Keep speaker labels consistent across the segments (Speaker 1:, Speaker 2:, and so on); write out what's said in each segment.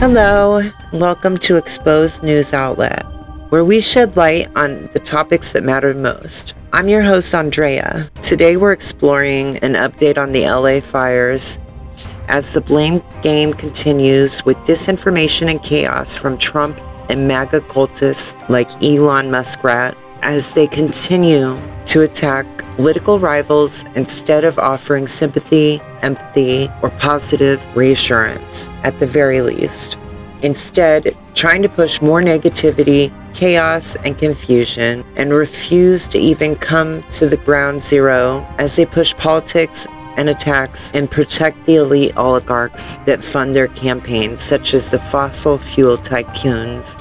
Speaker 1: Hello, welcome to Exposed News Outlet, where we shed light on the topics that matter most. I'm your host, Andrea. Today we're exploring an update on the LA fires as the blame game continues with disinformation and chaos from Trump and MAGA cultists like Elon Muskrat as they continue to attack political rivals instead of offering sympathy, empathy, or positive reassurance, at the very least. Instead, trying to push more negativity, chaos, and confusion, and refuse to even come to the ground zero as they push politics and attacks and protect the elite oligarchs that fund their campaigns, such as the fossil fuel tycoons,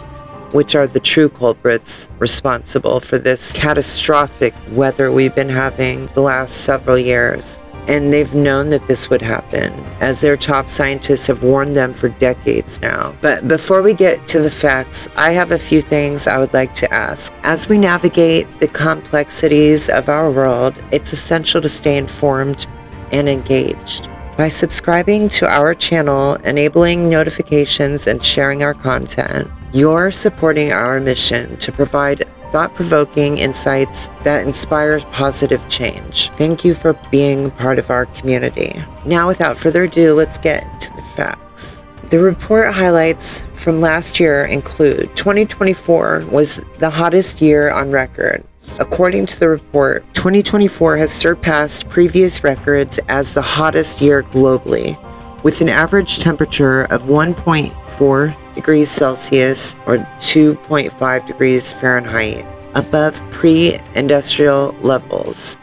Speaker 1: which are the true culprits responsible for this catastrophic weather we've been having the last several years. And they've known that this would happen, as their top scientists have warned them for decades now. But before we get to the facts, I have a few things I would like to ask. As we navigate the complexities of our world, it's essential to stay informed and engaged. By subscribing to our channel, enabling notifications, and sharing our content, you're supporting our mission to provide thought-provoking insights that inspire positive change. Thank you for being part of our community. Now, without further ado, let's get to the facts. The report highlights from last year include 2024 was the hottest year on record. According to the report, 2024 has surpassed previous records as the hottest year globally, with an average temperature of 1.4 degrees Celsius or 2.5 degrees Fahrenheit above pre-industrial levels.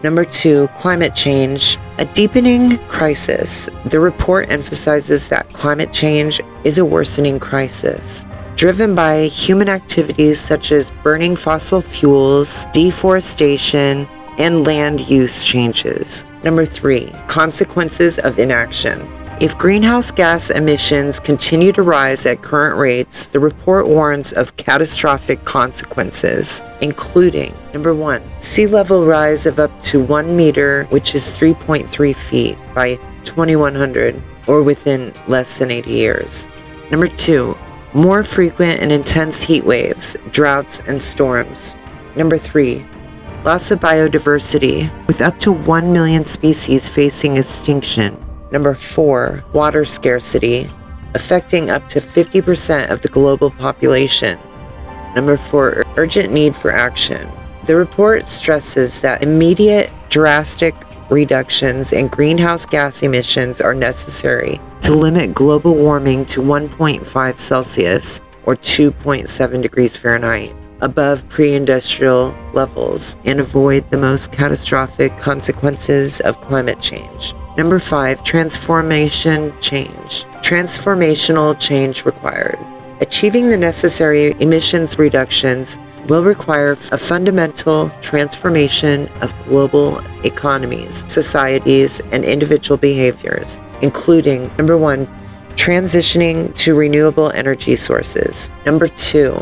Speaker 1: Number 2, climate change, a deepening crisis. The report emphasizes that climate change is a worsening crisis, driven by human activities such as burning fossil fuels, deforestation, and land use changes. Number 3, consequences of inaction. If greenhouse gas emissions continue to rise at current rates, the report warns of catastrophic consequences, including, number 1, sea level rise of up to 1 meter, which is 3.3 feet, by 2100, or within less than 80 years. Number 2, more frequent and intense heat waves, droughts, and storms. Number 3, loss of biodiversity, with up to 1 million species facing extinction. Number 4, water scarcity, affecting up to 50% of the global population. Number 4, urgent need for action. The report stresses that immediate, drastic reductions in greenhouse gas emissions are necessary to limit global warming to 1.5 Celsius or 2.7 degrees Fahrenheit above pre-industrial levels and avoid the most catastrophic consequences of climate change. Number 5, transformational change required. Achieving the necessary emissions reductions will require a fundamental transformation of global economies, societies, and individual behaviors, including, number 1, transitioning to renewable energy sources. Number 2,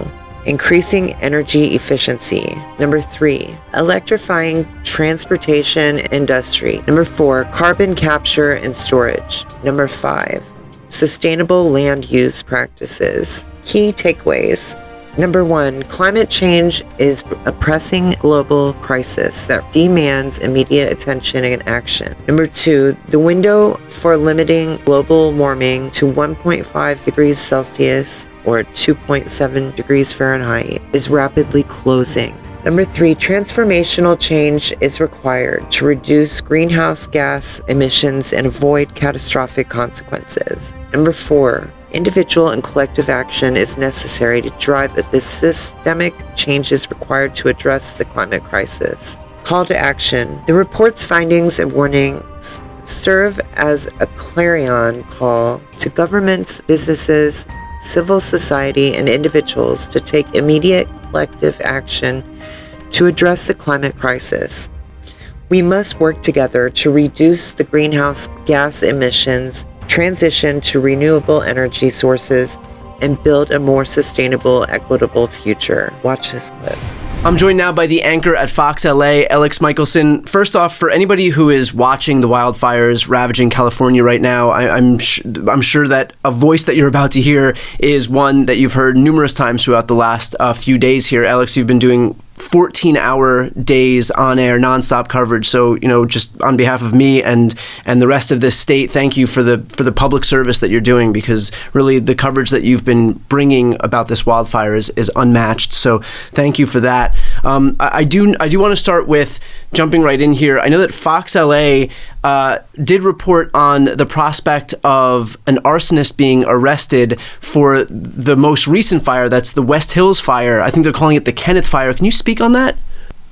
Speaker 1: increasing energy efficiency. Number 3, electrifying transportation industry. Number 4, carbon capture and storage. Number 5, sustainable land use practices. Key takeaways. Number 1, climate change is a pressing global crisis that demands immediate attention and action. Number 2, the window for limiting global warming to 1.5 degrees Celsius or 2.7 degrees Fahrenheit is rapidly closing. Number 3, transformational change is required to reduce greenhouse gas emissions and avoid catastrophic consequences. Number 4, individual and collective action is necessary to drive the systemic changes required to address the climate crisis. Call to action. The report's findings and warnings serve as a clarion call to governments, businesses, civil society, and individuals to take immediate collective action to address the climate crisis. We must work together to reduce the greenhouse gas emissions, transition to renewable energy sources, and build a more sustainable, equitable future. Watch this clip.
Speaker 2: I'm joined now by the anchor at Fox LA, Alex Michelson. First off, for anybody who is watching the wildfires ravaging California right now, I'm sure that a voice that you're about to hear is one that you've heard numerous times throughout the last few days here. Alex, you've been doing 14-hour days on air, nonstop coverage. So, just on behalf of me and the rest of this state, thank you for the public service that you're doing, because really the coverage that you've been bringing about this wildfire is unmatched. So thank you for that. I do want to start with jumping right in here. I know that Fox LA did report on the prospect of an arsonist being arrested for the most recent fire. That's the West Hills fire. I think they're calling it the Kenneth fire. Can you speak on that?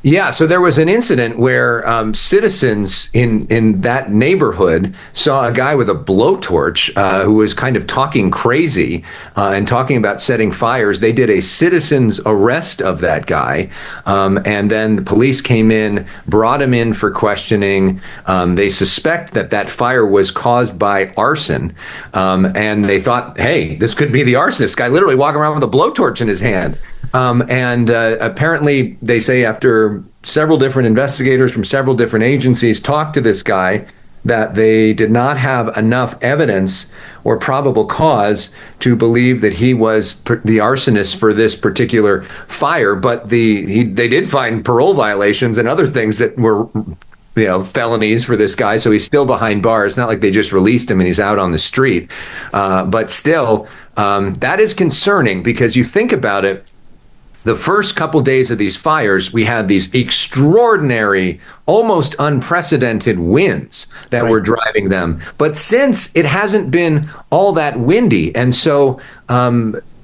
Speaker 3: Yeah, so there was an incident where citizens in that neighborhood saw a guy with a blowtorch who was kind of talking crazy and talking about setting fires. They did a citizen's arrest of that guy, and then the police came in, brought him in for questioning. They suspect that fire was caused by arson, and they thought, hey, this could be the arsonist guy, literally walking around with a blowtorch in his hand. And apparently, they say after several different investigators from several different agencies talked to this guy, that they did not have enough evidence or probable cause to believe that he was the arsonist for this particular fire. But they did find parole violations and other things that were felonies for this guy. So he's still behind bars. It's not like they just released him and he's out on the street. But still, that is concerning, because you think about it. The first couple days of these fires, we had these extraordinary, almost unprecedented winds that were driving them. But since it hasn't been all that windy, and so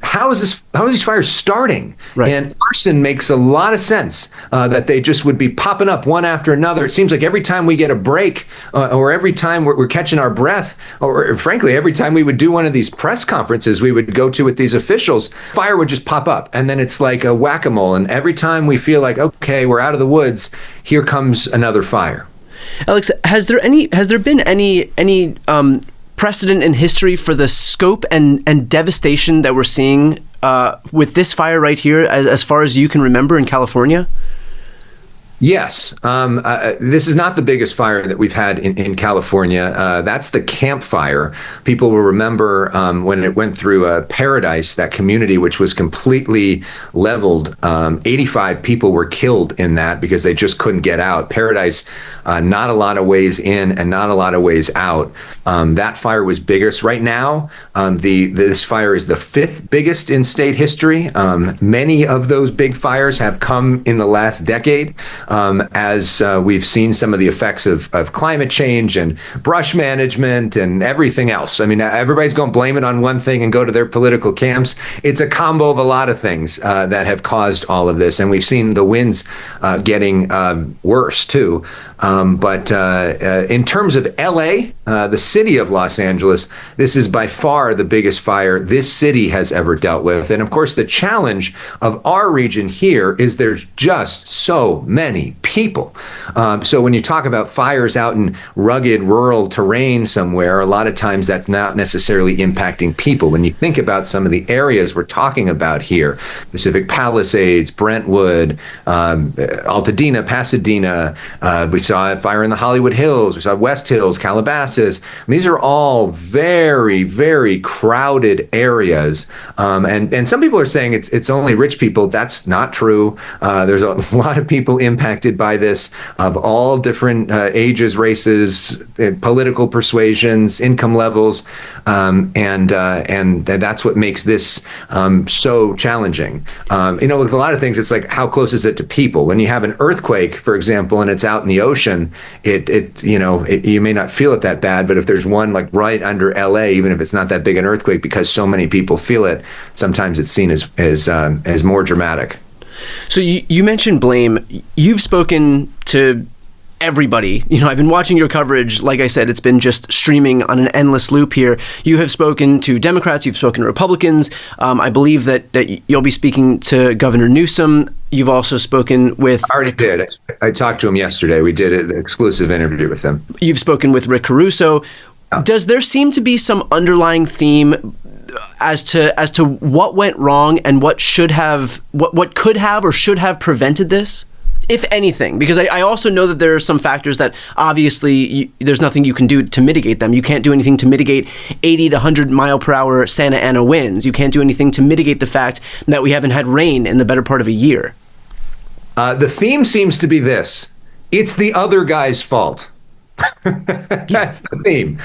Speaker 3: how are these fires starting? Right. And arson makes a lot of sense that they just would be popping up one after another. It seems like every time we get a break or every time we're catching our breath, or frankly, every time we would do one of these press conferences we would go to with these officials, fire would just pop up. And then it's like a whack-a-mole. And every time we feel like, okay, we're out of the woods, here comes another fire.
Speaker 2: Alex, has there been any precedent in history for the scope and devastation that we're seeing with this fire right here, as far as you can remember, in California?
Speaker 3: Yes. This is not the biggest fire that we've had in California. That's the Camp Fire. People will remember when it went through Paradise, that community, which was completely leveled. 85 people were killed in that because they just couldn't get out. Paradise, not a lot of ways in and not a lot of ways out. That fire was biggest. Right now, this fire is the 5th biggest in state history. Many of those big fires have come in the last decade. As we've seen some of the effects of climate change and brush management and everything else. I mean, everybody's going to blame it on one thing and go to their political camps. It's a combo of a lot of things that have caused all of this. And we've seen the winds getting worse, too. But in terms of LA, the city of Los Angeles, this is by far the biggest fire this city has ever dealt with. And of course, the challenge of our region here is there's just so many people. So when you talk about fires out in rugged rural terrain somewhere, a lot of times that's not necessarily impacting people. When you think about some of the areas we're talking about here, Pacific Palisades, Brentwood, Altadena, Pasadena, we saw a fire in the Hollywood Hills, we saw West Hills, Calabasas. These are all very, very crowded areas. And some people are saying it's only rich people. That's not true. There's a lot of people impacted by this, of all different ages, races, political persuasions, income levels, and that's what makes this so challenging. With a lot of things, it's like, how close is it to people? When you have an earthquake, for example, and it's out in the ocean, you may not feel it that bad, but if there's one like right under LA, even if it's not that big an earthquake, because so many people feel it, sometimes it's seen as more dramatic.
Speaker 2: So you mentioned blame. You've spoken to everybody. I've been watching your coverage. Like I said, it's been just streaming on an endless loop here. You have spoken to Democrats. You've spoken to Republicans. I believe that you'll be speaking to Governor Newsom. You've also spoken with...
Speaker 3: I already did. I talked to him yesterday. We did an exclusive interview with him.
Speaker 2: You've spoken with Rick Caruso. Does there seem to be some underlying theme as to what went wrong and what could have or should have prevented this, if anything? Because I also know that there are some factors that obviously there's nothing you can do to mitigate them. You can't do anything to mitigate 80 to 100 mile per hour Santa Ana winds. You can't do anything to mitigate the fact that we haven't had rain in the better part of a year.
Speaker 3: The theme seems to be this: it's the other guy's fault. That's the theme.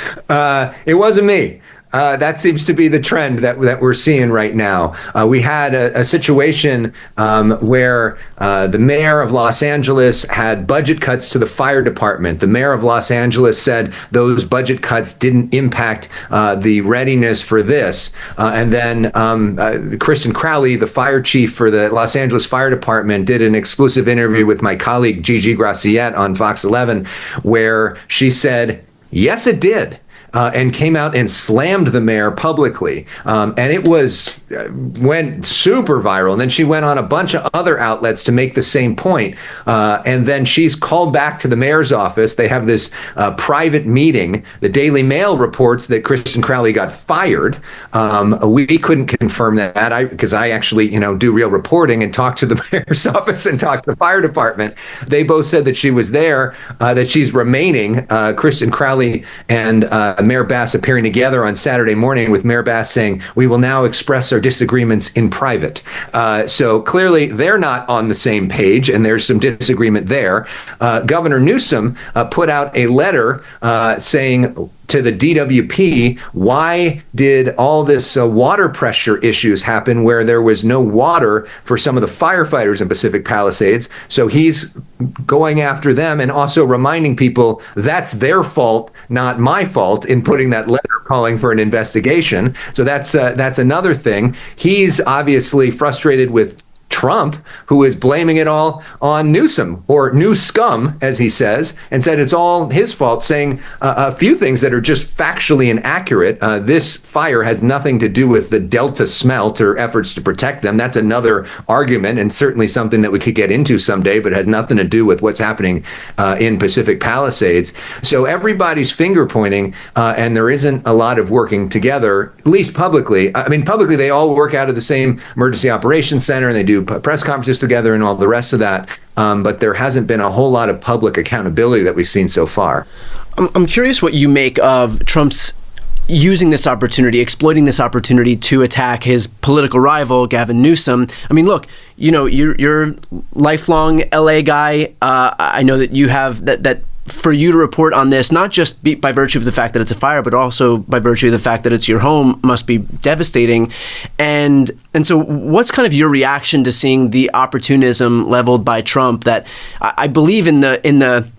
Speaker 3: It wasn't me. That seems to be the trend that we're seeing right now. We had a situation where the mayor of Los Angeles had budget cuts to the fire department. The mayor of Los Angeles said those budget cuts didn't impact the readiness for this. And then Kristen Crowley, the fire chief for the Los Angeles Fire Department, did an exclusive interview with my colleague Gigi Graciette on Fox 11, where she said, yes, it did. And came out and slammed the mayor publicly. And it went super viral. And then she went on a bunch of other outlets to make the same point. And then she's called back to the mayor's office. They have this private meeting. The Daily Mail reports that Kristen Crowley got fired. We couldn't confirm that because I actually, do real reporting and talk to the mayor's office and talk to the fire department. They both said that she was there, that she's remaining. Kristen Crowley and Mayor Bass appearing together on Saturday morning, with Mayor Bass saying, "We will now express our disagreements in private." So clearly they're not on the same page, and there's some disagreement there. Governor Newsom put out a letter saying to the DWP, why did all this water pressure issues happen where there was no water for some of the firefighters in Pacific Palisades? So he's going after them and also reminding people that's their fault, not my fault, in putting that letter calling for an investigation. So that's another thing. He's obviously frustrated with Trump, who is blaming it all on Newsom, or New Scum, as he says, and said it's all his fault, saying a few things that are just factually inaccurate. This fire has nothing to do with the Delta smelt or efforts to protect them. That's another argument, and certainly something that we could get into someday, but has nothing to do with what's happening in Pacific Palisades. So everybody's finger pointing, and there isn't a lot of working together, at least publicly. I mean, publicly, they all work out of the same emergency operations center, and they do press conferences together and all the rest of that. But there hasn't been a whole lot of public accountability that we've seen so far.
Speaker 2: I'm curious what you make of Trump's using this opportunity, exploiting this opportunity to attack his political rival, Gavin Newsom. I mean, look, you're a lifelong LA guy. I know that you have that for you to report on this, not just by virtue of the fact that it's a fire, but also by virtue of the fact that it's your home, must be devastating. And so what's kind of your reaction to seeing the opportunism leveled by Trump that I believe in the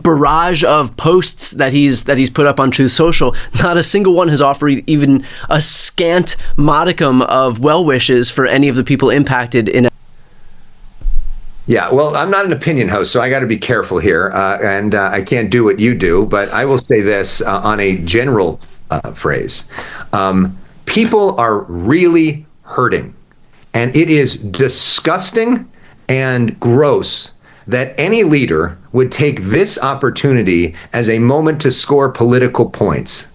Speaker 2: barrage of posts that he's put up on Truth Social, not a single one has offered even a scant modicum of well wishes for any of the people impacted in.
Speaker 3: Yeah, well, I'm not an opinion host, so I got to be careful here, and I can't do what you do, but I will say this on a general phrase. People are really hurting, and it is disgusting and gross that any leader would take this opportunity as a moment to score political points.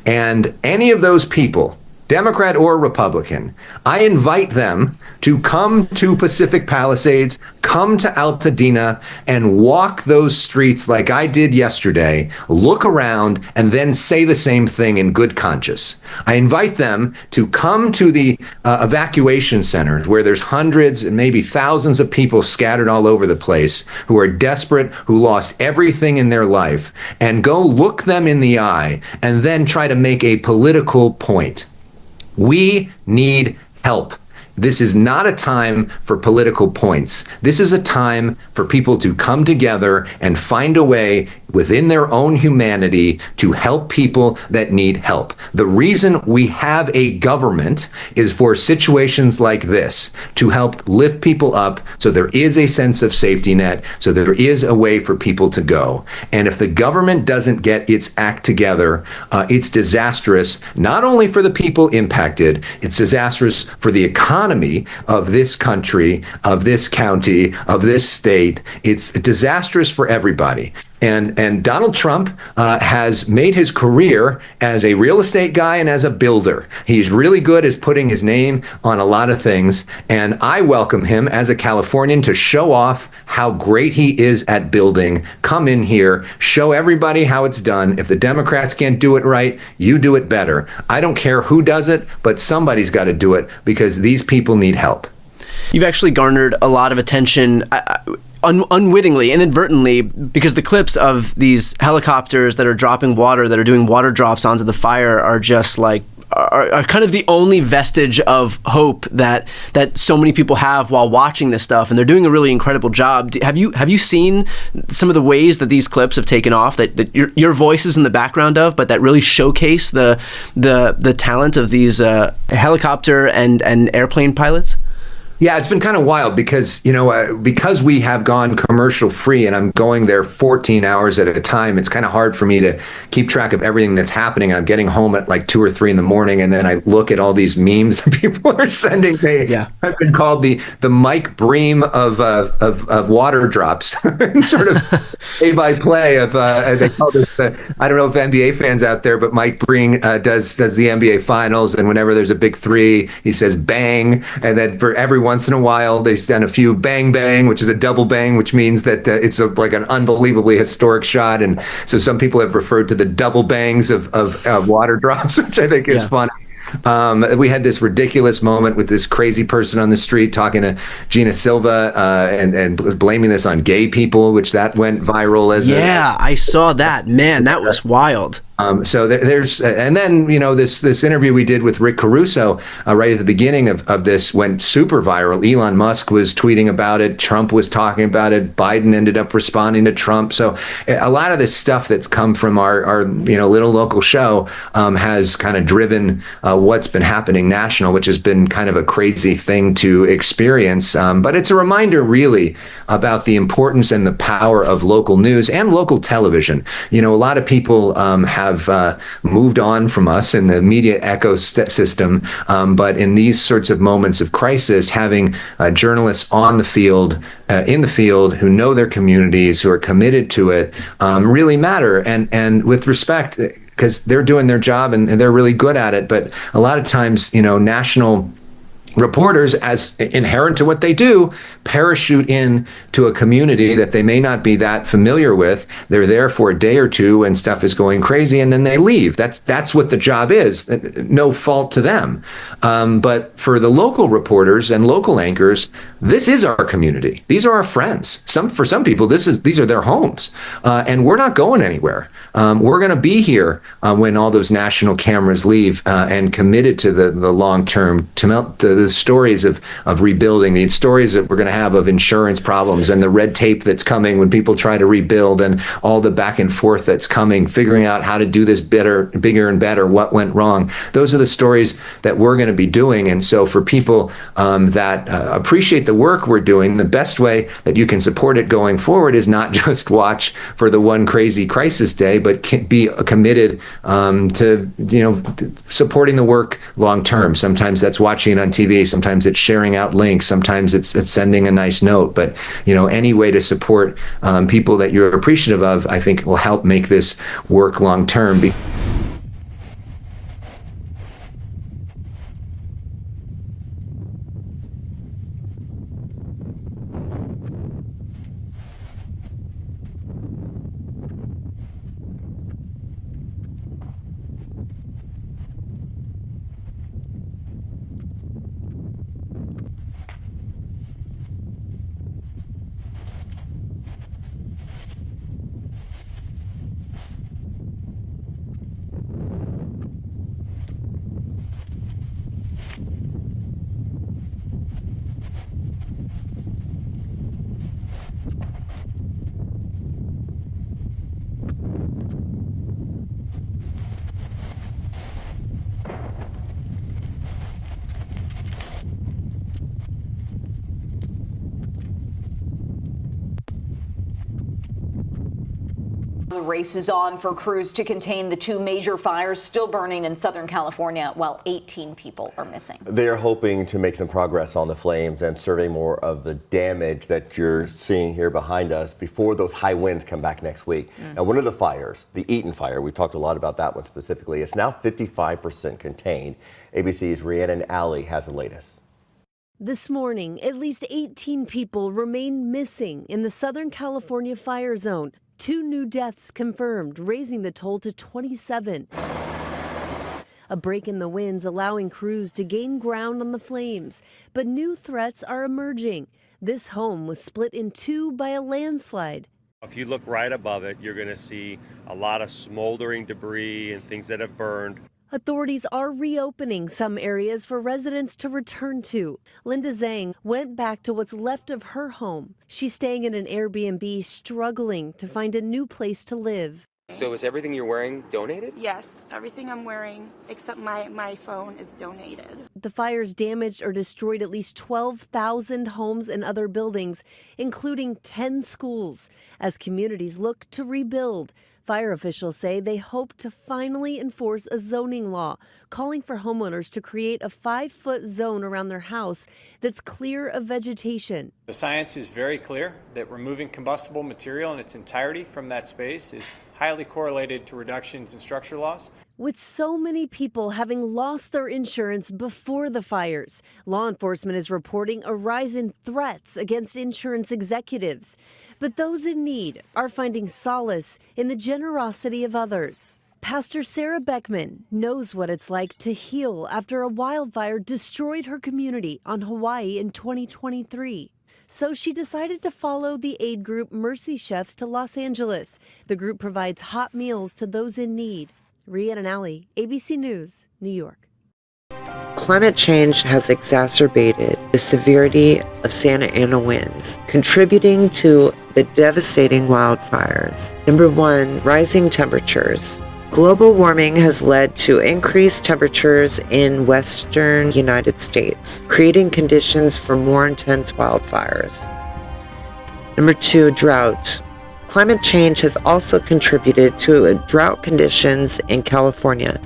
Speaker 3: And any of those people, Democrat or Republican, I invite them to come to Pacific Palisades, come to Altadena, and walk those streets like I did yesterday, look around, and then say the same thing in good conscience. I invite them to come to the evacuation centers where there's hundreds and maybe thousands of people scattered all over the place who are desperate, who lost everything in their life, and go look them in the eye and then try to make a political point. We need help. This is not a time for political points. This is a time for people to come together and find a way within their own humanity to help people that need help. The reason we have a government is for situations like this, to help lift people up so there is a sense of safety net, so there is a way for people to go. And if the government doesn't get its act together, it's disastrous, not only for the people impacted, it's disastrous for the economy of this country, of this county, of this state. It's disastrous for everybody. And Donald Trump has made his career as a real estate guy and as a builder. He's really good at putting his name on a lot of things. And I welcome him as a Californian to show off how great he is at building. Come in here, show everybody how it's done. If the Democrats can't do it right, you do it better. I don't care who does it, but somebody's got to do it because these people need help.
Speaker 2: You've actually garnered a lot of attention unwittingly, inadvertently, because the clips of these helicopters that are dropping water, that are doing water drops onto the fire, are just like are kind of the only vestige of hope that so many people have while watching this stuff, and they're doing a really incredible job. Have you seen some of the ways that these clips have taken off, that your voice is in the background of, but that really showcase the talent of these helicopter and airplane pilots?
Speaker 3: Yeah, it's been kind of wild because, because we have gone commercial free and I'm going there 14 hours at a time, it's kind of hard for me to keep track of everything that's happening. I'm getting home at like 2 or 3 in the morning, and then I look at all these memes that people are sending me. Yeah. I've been called the Mike Bream of water drops, sort of play-by-play of, they call this, I don't know if NBA fans out there, but Mike Bream does the NBA Finals, and whenever there's a big three, he says bang, and then for every once in a while, they've done a few bang bang, which is a double bang, which means that it's like an unbelievably historic shot. And so some people have referred to the double bangs of water drops, which I think is funny. We had this ridiculous moment with this crazy person on the street talking to Gina Silva and blaming this on gay people, which that went viral as
Speaker 2: I saw that. Man, that was wild.
Speaker 3: So there's, and then, this interview we did with Rick Caruso right at the beginning of this went super viral. Elon Musk was tweeting about it. Trump was talking about it. Biden ended up responding to Trump. So a lot of this stuff that's come from our little local show has kind of driven what's been happening national, which has been kind of a crazy thing to experience. But it's a reminder really about the importance and the power of local news and local television. A lot of people have moved on from us in the media ecosystem, but in these sorts of moments of crisis, having journalists on the field, in the field, who know their communities, who are committed to it, really matter. And with respect, because they're doing their job and they're really good at it. But a lot of times, national reporters, as inherent to what they do, parachute in to a community that they may not be that familiar with. They're there for a day or two when stuff is going crazy, and then they leave. That's what the job is. No fault to them. But for the local reporters and local anchors, this is our community. These are our friends. For some people, these are their homes, and we're not going anywhere. We're going to be here when all those national cameras leave, and committed to the long term, to the stories of rebuilding, the stories that we're going to have of insurance problems and the red tape that's coming when people try to rebuild, and all the back and forth that's coming, figuring out how to do this better, bigger and better, what went wrong. Those are the stories that we're going to be doing. And so for people that appreciate the work we're doing, the best way that you can support it going forward is not just watch for the one crazy crisis day, but be committed to supporting the work long term. Sometimes that's watching it on TV. Sometimes it's sharing out links. Sometimes it's sending a nice note. But any way to support people that you're appreciative of, I think, will help make this work long term.
Speaker 4: The race is on for crews to contain the two major fires still burning in Southern California, while 18 people are missing.
Speaker 5: They're hoping to make some progress on the flames and survey more of the damage that you're seeing here behind us before those high winds come back next week. Now, one of the fires, the Eaton fire, we talked a lot about that one specifically, it's now 55% contained. ABC's Rhiannon Alley has the latest.
Speaker 6: This morning, at least 18 people remain missing in the Southern California fire zone. 2 new deaths confirmed, raising the toll to 27. A break in the winds allowing crews to gain ground on the flames, but new threats are emerging. This home was split in 2 by a landslide.
Speaker 7: If you look right above it, you're going to see a lot of smoldering debris and things that have burned.
Speaker 6: Authorities are reopening some areas for residents to return to. Linda Zhang went back to what's left of her home. She's staying in an Airbnb, struggling to find a new place to live.
Speaker 8: So is everything you're wearing donated?
Speaker 9: Yes, everything I'm wearing except my phone is donated.
Speaker 6: The fires damaged or destroyed at least 12,000 homes and other buildings, including 10 schools, as communities look to rebuild. Fire officials say they hope to finally enforce a zoning law, calling for homeowners to create a 5-foot zone around their house that's clear of vegetation.
Speaker 10: The science is very clear that removing combustible material in its entirety from that space is highly correlated to reductions in structure loss.
Speaker 6: With so many people having lost their insurance before the fires, law enforcement is reporting a rise in threats against insurance executives. But those in need are finding solace in the generosity of others. Pastor Sarah Beckman knows what it's like to heal after a wildfire destroyed her community on Hawaii in 2023. So she decided to follow the aid group Mercy Chefs to Los Angeles. The group provides hot meals to those in need. Rhiannon Alley, ABC News, New York.
Speaker 1: Climate change has exacerbated the severity of Santa Ana winds, contributing to the devastating wildfires. Number 1, rising temperatures. Global warming has led to increased temperatures in western United States, creating conditions for more intense wildfires. Number 2, drought. Climate change has also contributed to drought conditions in California,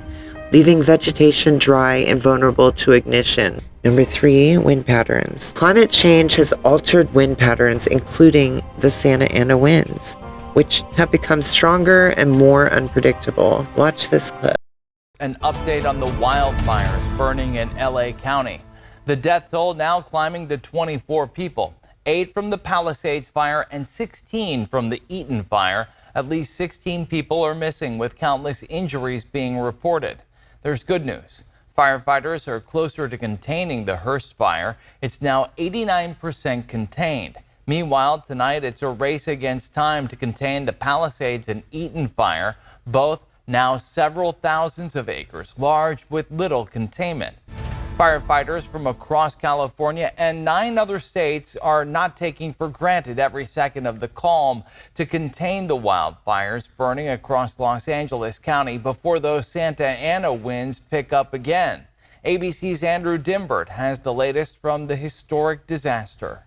Speaker 1: leaving vegetation dry and vulnerable to ignition. Number 3, wind patterns. Climate change has altered wind patterns, including the Santa Ana winds, which have become stronger and more unpredictable. Watch this clip.
Speaker 11: An update on the wildfires burning in LA County. The death toll now climbing to 24 people. 8 from the Palisades fire and 16 from the Eaton fire. At least 16 people are missing, with countless injuries being reported. There's good news. Firefighters are closer to containing the Hearst fire. It's now 89% contained. Meanwhile, tonight it's a race against time to contain the Palisades and Eaton fire, both now several thousands of acres large with little containment. Firefighters from across California and 9 other states are not taking for granted every second of the calm to contain the wildfires burning across Los Angeles County before those Santa Ana winds pick up again. ABC's Andrew Dimbert has the latest from the historic disaster.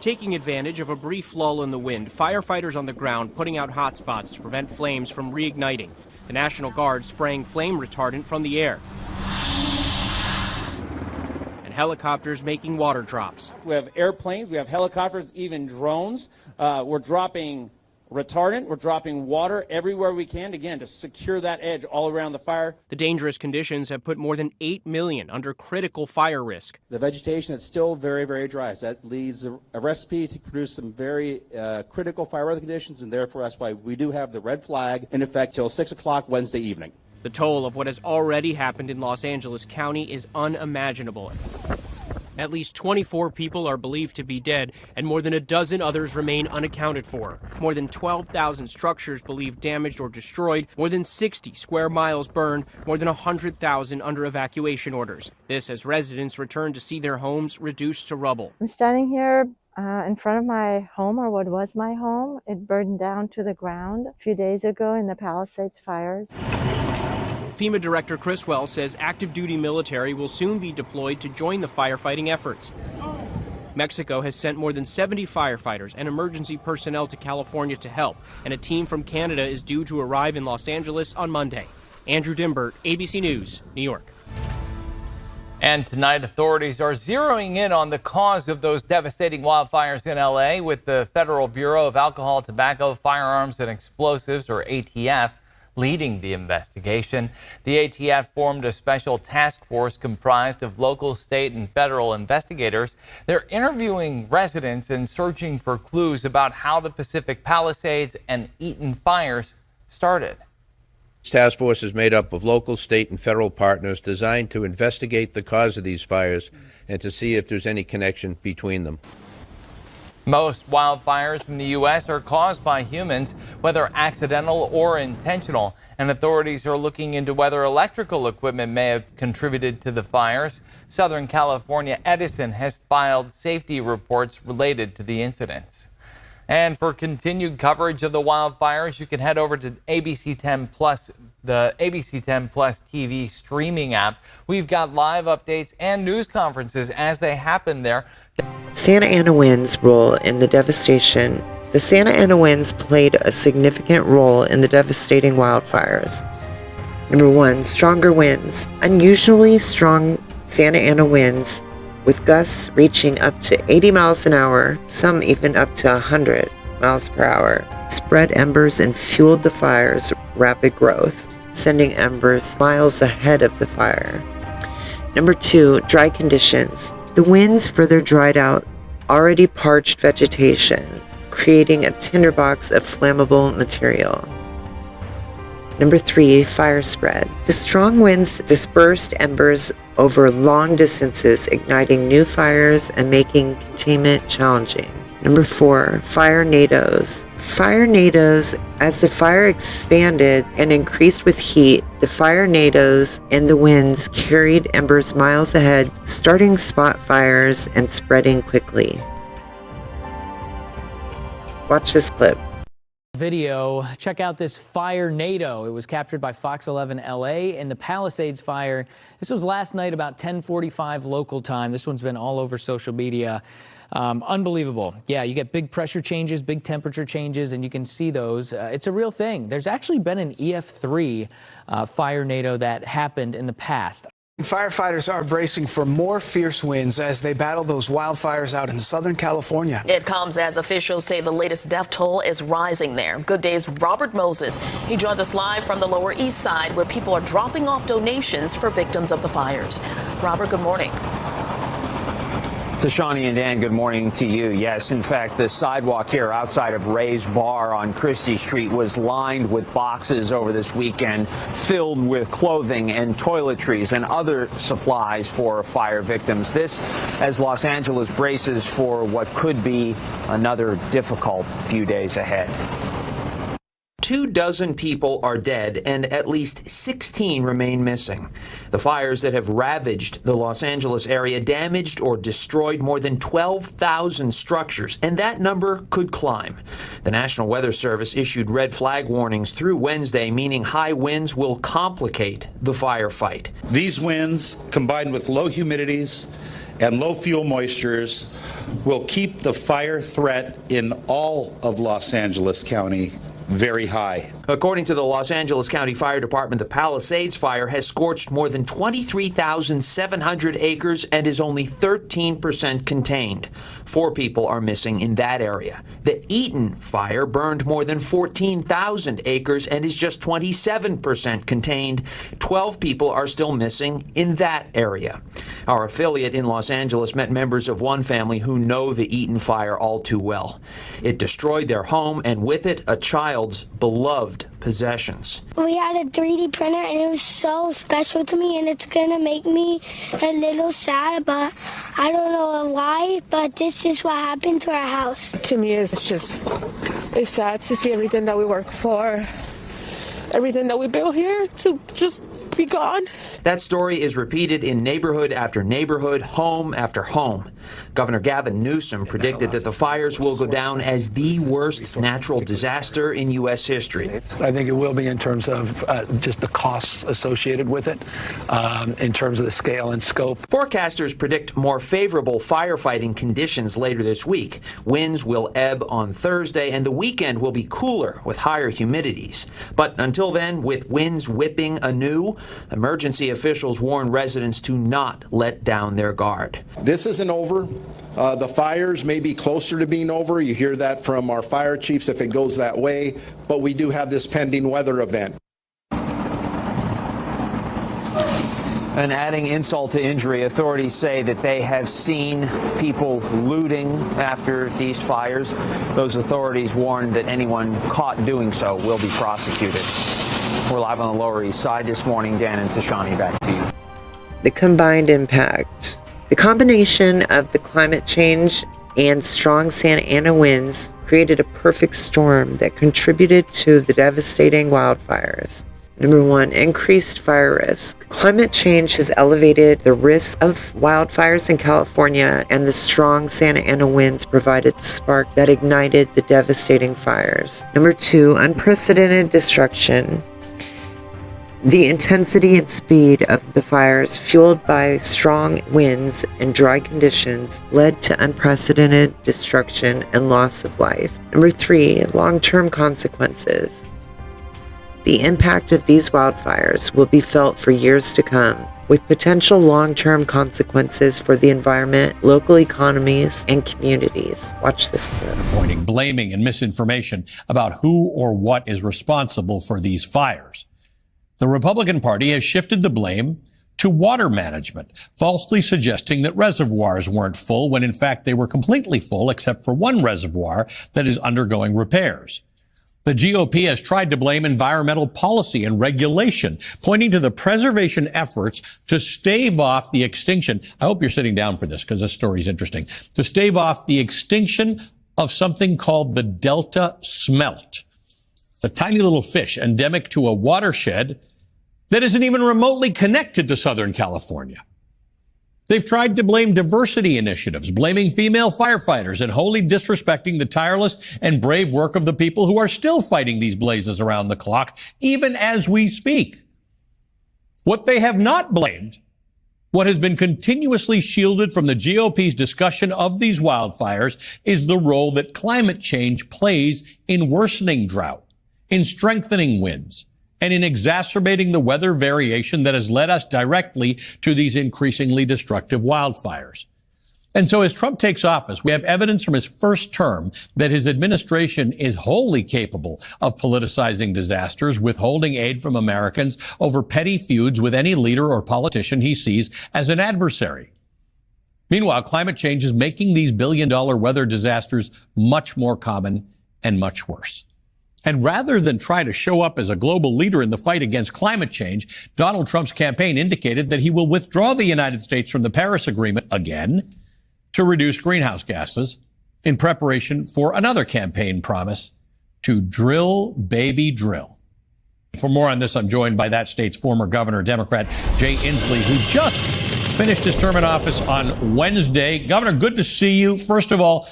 Speaker 12: Taking advantage of a brief lull in the wind, firefighters on the ground putting out hotspots to prevent flames from reigniting. The National Guard spraying flame retardant from the air. And helicopters making water drops.
Speaker 13: We have airplanes, we have helicopters, even drones. We're dropping retardant, we're dropping water everywhere we can, again, to secure that edge all around the fire.
Speaker 12: The dangerous conditions have put more than 8 million under critical fire risk.
Speaker 14: The vegetation is still very, very dry, so that leaves a recipe to produce some very critical fire weather conditions, and therefore that's why we do have the red flag in effect till 6 o'clock Wednesday evening.
Speaker 12: The toll of what has already happened in Los Angeles County is unimaginable. At least 24 people are believed to be dead, and more than a dozen others remain unaccounted for. More than 12,000 structures believed damaged or destroyed, more than 60 square miles burned, more than 100,000 under evacuation orders. This as residents return to see their homes reduced to rubble.
Speaker 15: I'm standing here in front of my home, or what was my home. It burned down to the ground a few days ago in the Palisades fires.
Speaker 12: FEMA Director Chris Wells says active duty military will soon be deployed to join the firefighting efforts. Mexico has sent more than 70 firefighters and emergency personnel to California to help, and a team from Canada is due to arrive in Los Angeles on Monday. Andrew Dimbert, ABC News, New York.
Speaker 11: And tonight, authorities are zeroing in on the cause of those devastating wildfires in L.A. with the Federal Bureau of Alcohol, Tobacco, Firearms, and Explosives, or ATF, leading the investigation. The ATF formed a special task force comprised of local, state, and federal investigators. They're interviewing residents and searching for clues about how the Pacific Palisades and Eaton fires started.
Speaker 16: This task force is made up of local, state, and federal partners designed to investigate the cause of these fires and to see if there's any connection between them.
Speaker 11: Most wildfires in the U.S. are caused by humans, whether accidental or intentional, and authorities are looking into whether electrical equipment may have contributed to the fires. Southern California Edison has filed safety reports related to the incidents. And for continued coverage of the wildfires, you can head over to ABC 10 Plus, the ABC 10 Plus TV streaming app. We've got live updates and news conferences as they happen there.
Speaker 1: Santa Ana winds role in the devastation. The Santa Ana winds played a significant role in the devastating wildfires. Number 1, stronger winds. Unusually strong Santa Ana winds with gusts reaching up to 80 miles an hour, some even up to 100 miles per hour, spread embers and fueled the fire's rapid growth, sending embers miles ahead of the fire. Number 2, dry conditions. The winds further dried out already parched vegetation, creating a tinderbox of flammable material. Number 3, fire spread. The strong winds dispersed embers over long distances, igniting new fires and making containment challenging. Number 4, fire nados. Fire nados, as the fire expanded and increased with heat, the fire nados and the winds carried embers miles ahead, starting spot fires and spreading quickly. Watch this clip.
Speaker 17: Video. Check out this fire nado. It was captured by Fox 11 LA in the Palisades fire. This was last night about 10:45 local time. This one's been all over social media. Unbelievable. Yeah, you get big pressure changes, big temperature changes, and you can see those. It's a real thing. There's actually been an EF3 fire nado that happened in the past.
Speaker 18: Firefighters are bracing for more fierce winds as they battle those wildfires out in Southern California.
Speaker 19: It comes as officials say the latest death toll is rising there. Good Day's Robert Moses. He joins us live from the Lower East Side, where people are dropping off donations for victims of the fires. Robert, good morning.
Speaker 20: Tashani and Dan, good morning to you. Yes, in fact, the sidewalk here outside of Ray's Bar on Christie Street was lined with boxes over this weekend, filled with clothing and toiletries and other supplies for fire victims. This as Los Angeles braces for what could be another difficult few days ahead.
Speaker 21: 24 people are dead and at least 16 remain missing. The fires that have ravaged the Los Angeles area damaged or destroyed more than 12,000 structures, and that number could climb. The National Weather Service issued red flag warnings through Wednesday, meaning high winds will complicate the firefight.
Speaker 22: These winds, combined with low humidities and low fuel moistures, will keep the fire threat in all of Los Angeles County very high.
Speaker 21: According to the Los Angeles County Fire Department, the Palisades fire has scorched more than 23,700 acres and is only 13% contained. 4 people are missing in that area. The Eaton fire burned more than 14,000 acres and is just 27% contained. 12 people are still missing in that area. Our affiliate in Los Angeles met members of one family who know the Eaton fire all too well. It destroyed their home and with it a child's beloved possessions.
Speaker 23: We had a 3D printer and it was so special to me, and it's gonna make me a little sad, but I don't know why, but this is what happened to our house.
Speaker 24: To me, it's sad to see everything that we worked for, everything that we built here to just
Speaker 2: be gone.
Speaker 21: That story is repeated in neighborhood after neighborhood, home after home. Governor Gavin Newsom predicted that the fires will go down as the worst natural disaster in U.S. history.
Speaker 3: I think it will be in terms of just the costs associated with it, in terms of the scale and scope.
Speaker 21: Forecasters predict more favorable firefighting conditions later this week. Winds will ebb on Thursday, and the weekend will be cooler with higher humidities. But until then, with winds whipping anew, emergency officials warn residents to not let down their guard.
Speaker 4: This isn't over. The fires may be closer to being over. You hear that from our fire chiefs if it goes that way, but we do have this pending weather event.
Speaker 20: And adding insult to injury, authorities say that they have seen people looting after these fires. Those authorities warned that anyone caught doing so will be prosecuted. We're live on the Lower East Side this morning. Dan and Tashani, back to you.
Speaker 1: The combined impact. The combination of the climate change and strong Santa Ana winds created a perfect storm that contributed to the devastating wildfires. Number 1, increased fire risk. Climate change has elevated the risk of wildfires in California, and the strong Santa Ana winds provided the spark that ignited the devastating fires. Number 2, unprecedented destruction. The intensity and speed of the fires, fueled by strong winds and dry conditions, led to unprecedented destruction and loss of life. Number 3, long-term consequences. The impact of these wildfires will be felt for years to come, with potential long-term consequences for the environment, local economies, and communities. Watch this clip.
Speaker 24: Pointing, blaming, and misinformation about who or what is responsible for these fires. The Republican Party has shifted the blame to water management, falsely suggesting that reservoirs weren't full when in fact they were completely full except for one reservoir that is undergoing repairs. The GOP has tried to blame environmental policy and regulation, pointing to the preservation efforts to stave off the extinction. I hope you're sitting down for this because this story is interesting. To stave off the extinction of something called the Delta smelt. It's a tiny little fish endemic to a watershed that isn't even remotely connected to Southern California. They've tried to blame diversity initiatives, blaming female firefighters and wholly disrespecting the tireless and brave work of the people who are still fighting these blazes around the clock, even as we speak. What they have not blamed, what has been continuously shielded from the GOP's discussion of these wildfires, is the role that climate change plays in worsening drought, in strengthening winds, and in exacerbating the weather variation that has led us directly to these increasingly destructive wildfires. And so as Trump takes office, we have evidence from his first term that his administration is wholly capable of politicizing disasters, withholding aid from Americans over petty feuds with any leader or politician he sees as an adversary. Meanwhile, climate change is making these billion-dollar weather disasters much more common and much worse. And rather than try to show up as a global leader in the fight against climate change, Donald Trump's campaign indicated that he will withdraw the United States from the Paris Agreement again to reduce greenhouse gases in preparation for another campaign promise to drill, baby, drill. For more on this, I'm joined by that state's former governor, Democrat Jay Inslee, who just finished his term in office on Wednesday. Governor, good to see you. First of all,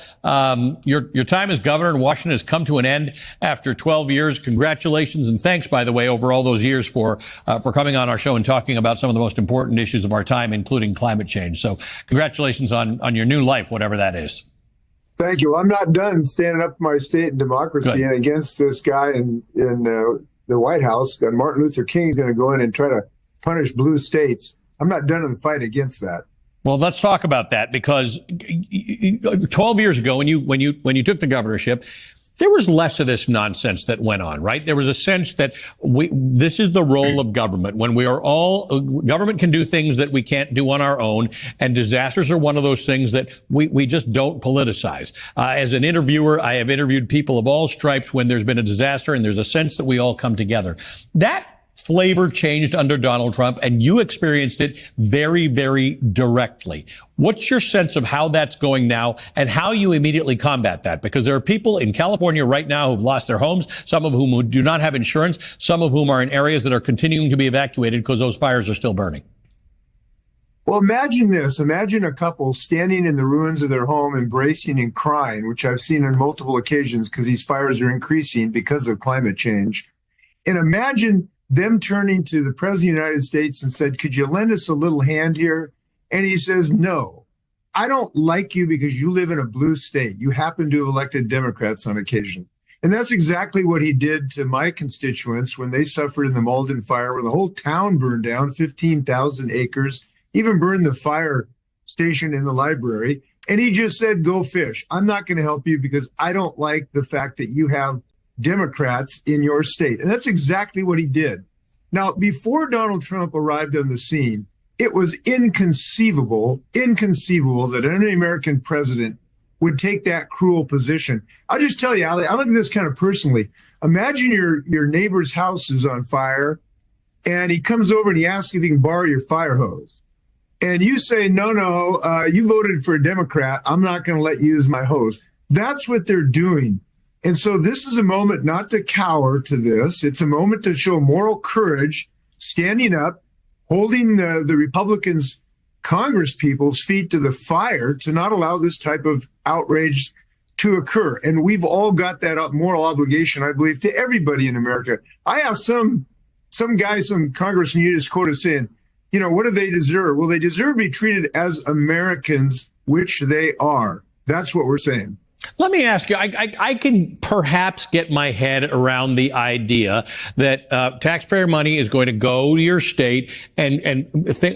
Speaker 24: your time as governor in Washington has come to an end after 12 years. Congratulations, and thanks, by the way, over all those years for coming on our show and talking about some of the most important issues of our time, including climate change. So congratulations on your new life, whatever that is.
Speaker 25: Thank you. Well, I'm not done standing up for my state and democracy and against this guy in the White House. Martin Luther King is going to go in and try to punish blue states. I'm not done in the fight against that.
Speaker 24: Well, let's talk about that, because 12 years ago, when you took the governorship, there was less of this nonsense that went on, right? There was a sense that this is the role of government. When we are government can do things that we can't do on our own, and disasters are one of those things that we just don't politicize. As an interviewer, I have interviewed people of all stripes when there's been a disaster, and there's a sense that we all come together. That flavor changed under Donald Trump, and you experienced it very, very directly. What's your sense of how that's going now and how you immediately combat that? Because there are people in California right now who've lost their homes, some of whom do not have insurance, some of whom are in areas that are continuing to be evacuated because those fires are still burning.
Speaker 25: Well, imagine this. Imagine a couple standing in the ruins of their home, embracing and crying, which I've seen on multiple occasions because these fires are increasing because of climate change. And imagine them turning to the President of the United States and said, could you lend us a little hand here? And he says, no, I don't like you because you live in a blue state. You happen to have elected Democrats on occasion. And that's exactly what he did to my constituents when they suffered in the Malden fire, where the whole town burned down, 15,000 acres. Even burned the fire station in the library. And he just said, go fish. I'm not going to help you because I don't like the fact that you have Democrats in your state. And that's exactly what he did. Now, before Donald Trump arrived on the scene, it was inconceivable that any American president would take that cruel position. I'll just tell you, I look at this kind of personally. Imagine your neighbor's house is on fire and he comes over and he asks if he can borrow your fire hose. And you say, no, you voted for a Democrat. I'm not going to let you use my hose. That's what they're doing. And so this is a moment not to cower to this. It's a moment to show moral courage, standing up, holding the Republicans' Congress people's feet to the fire to not allow this type of outrage to occur. And we've all got that moral obligation, I believe, to everybody in America. I asked some congressman you just quoted saying, you know, what do they deserve? Well, they deserve to be treated as Americans, which they are. That's what we're saying.
Speaker 24: Let me ask you, I can perhaps get my head around the idea that taxpayer money is going to go to your state and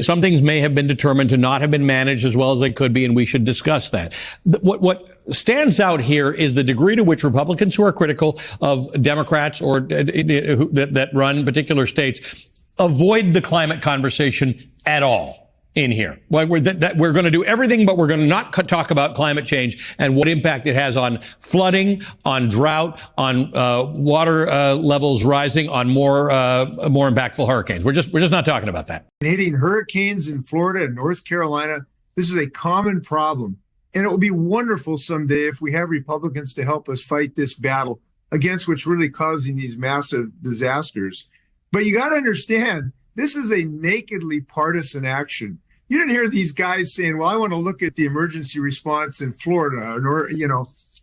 Speaker 24: some things may have been determined to not have been managed as well as they could be, and we should discuss that. What stands out here is the degree to which Republicans who are critical of Democrats or that run particular states avoid the climate conversation at all in here. We're going to do everything, but we're going to not talk about climate change and what impact it has on flooding, on drought, on water levels rising, on more impactful hurricanes. We're just not talking about that.
Speaker 25: Hitting hurricanes in Florida and North Carolina, this is a common problem. And it will be wonderful someday if we have Republicans to help us fight this battle against what's really causing these massive disasters. But you got to understand, this is a nakedly partisan action. You didn't hear these guys saying, well, I want to look at the emergency response in Florida or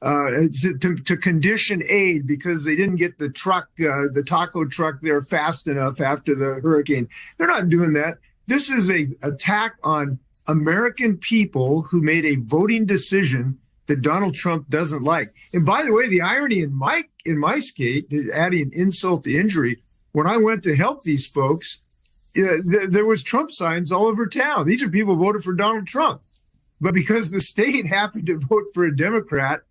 Speaker 25: to condition aid because they didn't get the the taco truck there fast enough after the hurricane. They're not doing that. This is an attack on American people who made a voting decision that Donald Trump doesn't like. And by the way, the irony in my state, adding insult to injury, when I went to help these folks, there was Trump signs all over town. These are people who voted for Donald Trump. But because the state happened to vote for a Democrat,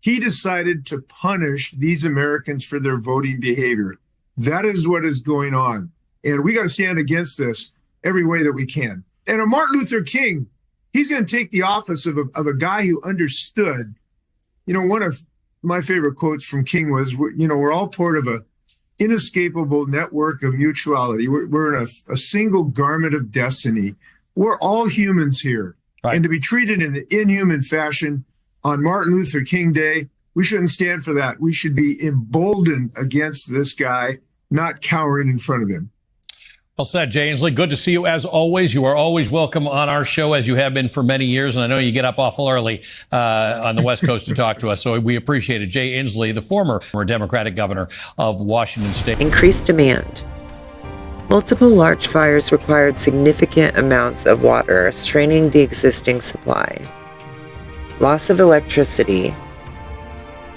Speaker 25: he decided to punish these Americans for their voting behavior. That is what is going on. And we got to stand against this every way that we can. And Martin Luther King, he's going to take the office of a guy who understood. You know, one of my favorite quotes from King was, we're all part of a inescapable network of mutuality. We're in a single garment of destiny. We're all humans here. Right. And to be treated in an inhuman fashion on Martin Luther King Day, we shouldn't stand for that. We should be emboldened against this guy, not cowering in front of him.
Speaker 24: Well said, Jay Inslee. Good to see you as always. You are always welcome on our show, as you have been for many years. And I know you get up awful early on the West Coast to talk to us. So we appreciate it. Jay Inslee, the former Democratic governor of Washington State.
Speaker 1: Increased demand. Multiple large fires required significant amounts of water, straining the existing supply. Loss of electricity.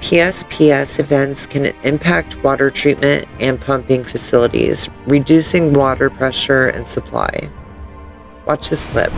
Speaker 1: PSPS events can impact water treatment and pumping facilities, reducing water pressure and supply. Watch this clip.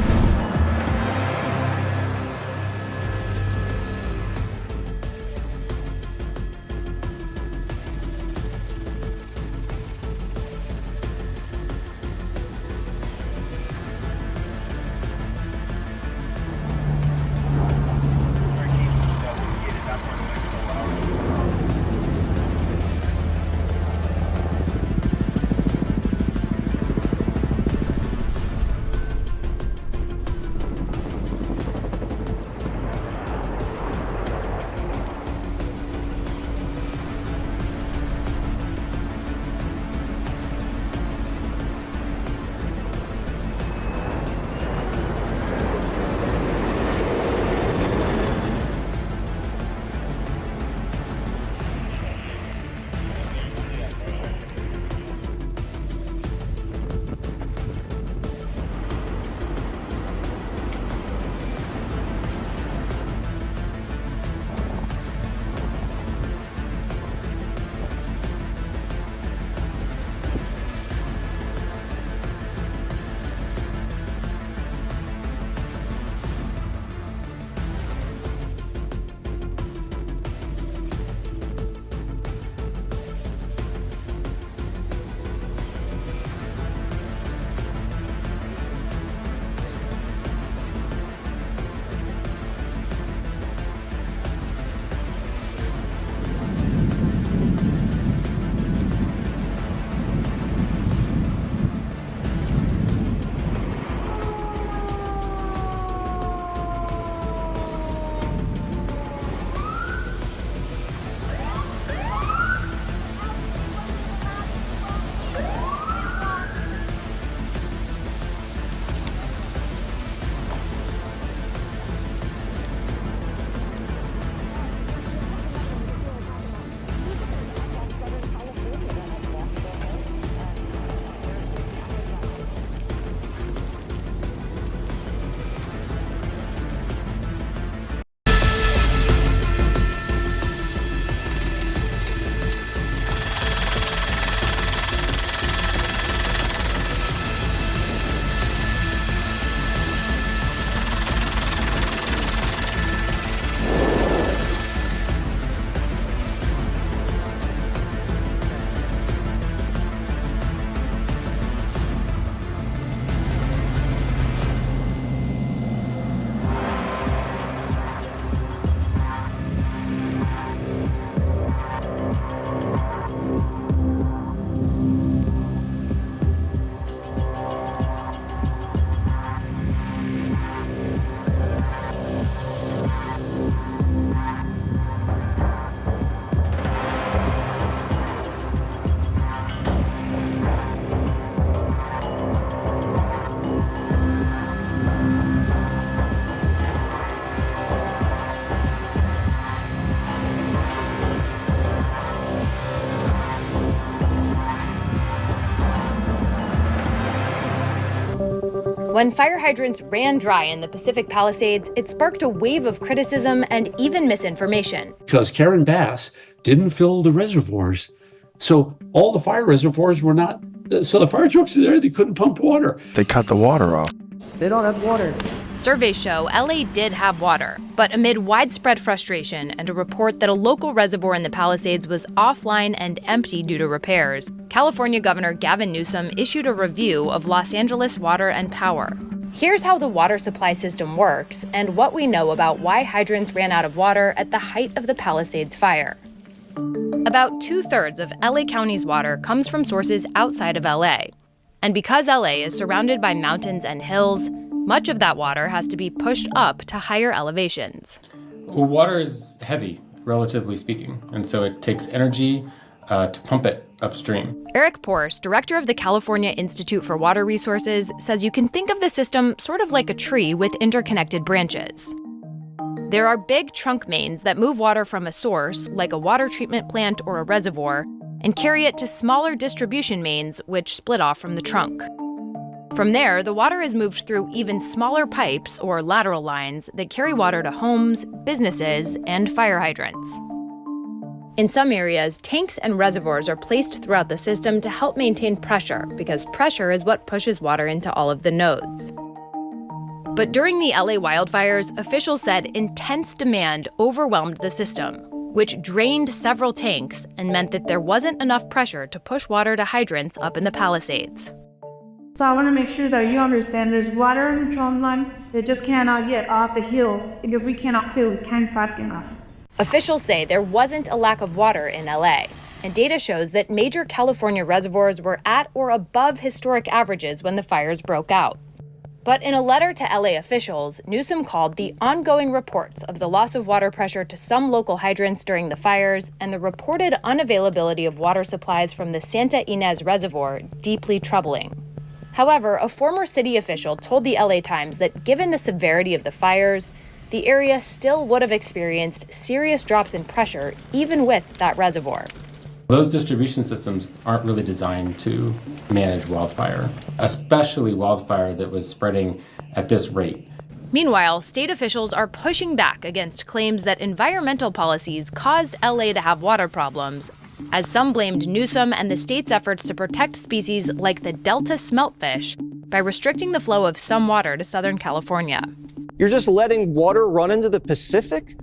Speaker 2: When fire hydrants ran dry in the Pacific Palisades, it sparked a wave of criticism and even misinformation.
Speaker 5: Because Karen Bass didn't fill the reservoirs. So all the fire reservoirs were not, so the fire trucks are there, they couldn't pump water.
Speaker 7: They cut the water off.
Speaker 8: They don't have water.
Speaker 2: Surveys show LA did have water, but amid widespread frustration and a report that a local reservoir in the Palisades was offline and empty due to repairs, California Governor Gavin Newsom issued a review of Los Angeles water and power. Here's how the water supply system works and what we know about why hydrants ran out of water at the height of the Palisades fire. About 2/3 of LA County's water comes from sources outside of LA. And because LA is surrounded by mountains and hills, much of that water has to be pushed up to higher elevations.
Speaker 9: Well, water is heavy, relatively speaking, and so it takes energy to pump it upstream.
Speaker 2: Eric Porce, director of the California Institute for Water Resources, says you can think of the system sort of like a tree with interconnected branches. There are big trunk mains that move water from a source, like a water treatment plant or a reservoir, and carry it to smaller distribution mains which split off from the trunk. From there, the water is moved through even smaller pipes or lateral lines that carry water to homes, businesses, and fire hydrants. In some areas, tanks and reservoirs are placed throughout the system to help maintain pressure, because pressure is what pushes water into all of the nodes. But during the LA wildfires, officials said intense demand overwhelmed the system, which drained several tanks and meant that there wasn't enough pressure to push water to hydrants up in the Palisades.
Speaker 26: So I want to make sure that you understand there's water in the trunk line that just cannot get off the hill because we cannot fill the tank fast enough.
Speaker 2: Officials say there wasn't a lack of water in LA, and data shows that major California reservoirs were at or above historic averages when the fires broke out. But in a letter to LA officials, Newsom called the ongoing reports of the loss of water pressure to some local hydrants during the fires and the reported unavailability of water supplies from the Santa Ynez Reservoir deeply troubling. However, a former city official told the LA Times that given the severity of the fires, the area still would have experienced serious drops in pressure even with that reservoir.
Speaker 9: Those distribution systems aren't really designed to manage wildfire, especially wildfire that was spreading at this rate.
Speaker 2: Meanwhile, state officials are pushing back against claims that environmental policies caused LA to have water problems, as some blamed Newsom and the state's efforts to protect species like the Delta smeltfish by restricting the flow of some water to Southern California.
Speaker 8: You're just letting water run into the Pacific?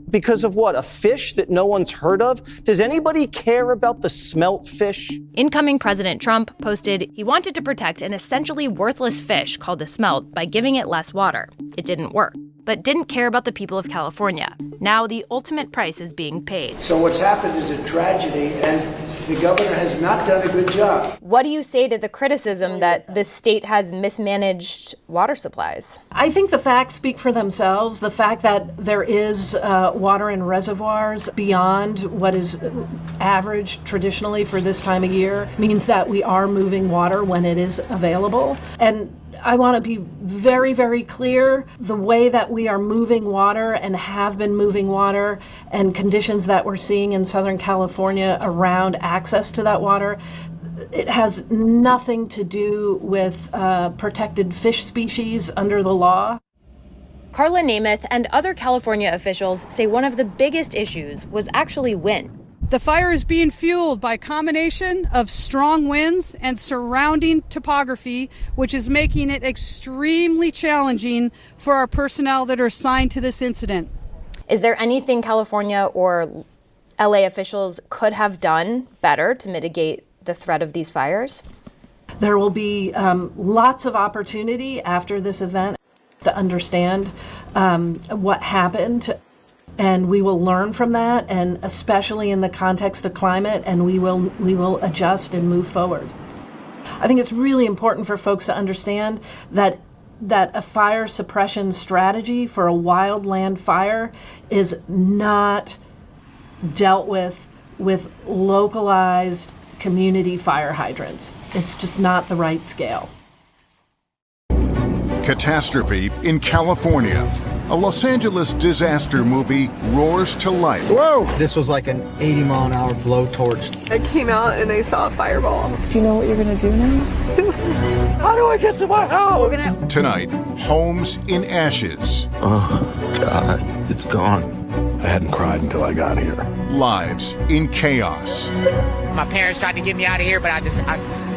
Speaker 8: Because of what, a fish that no one's heard of? Does anybody care about the smelt fish?
Speaker 2: Incoming President Trump posted he wanted to protect an essentially worthless fish called a smelt by giving it less water. It didn't work, but didn't care about the people of California. Now the ultimate price is being paid.
Speaker 27: So what's happened is a tragedy, and the governor has not done a good job.
Speaker 2: What do you say to the criticism that the state has mismanaged water supplies?
Speaker 28: I think the facts speak for themselves. The fact that there is water in reservoirs beyond what is average traditionally for this time of year means that we are moving water when it is available. And I want to be very, very clear. The way that we are moving water and have been moving water and conditions that we're seeing in Southern California around access to that water, it has nothing to do with protected fish species under the law.
Speaker 2: Carla Namath and other California officials say one of the biggest issues was actually wind.
Speaker 29: The fire is being fueled by a combination of strong winds and surrounding topography, which is making it extremely challenging for our personnel that are assigned to this incident.
Speaker 2: Is there anything California or LA officials could have done better to mitigate the threat of these fires?
Speaker 28: There will be lots of opportunity after this event to understand what happened. And we will learn from that, and especially in the context of climate, and we will adjust and move forward. I think it's really important for folks to understand that a fire suppression strategy for a wildland fire is not dealt with localized community fire hydrants. It's just not the right scale.
Speaker 30: Catastrophe in California.
Speaker 6: A Los Angeles disaster movie roars to life.
Speaker 7: Whoa! This was like an 80-mile-an-hour blowtorch.
Speaker 10: I came out and I saw a fireball.
Speaker 11: Do you know what you're gonna do now?
Speaker 10: How do I get to my house?
Speaker 6: Tonight, homes in ashes.
Speaker 12: Oh, God, it's gone.
Speaker 3: I hadn't cried until I got here.
Speaker 6: Lives in chaos.
Speaker 13: My parents tried to get me out of here, but I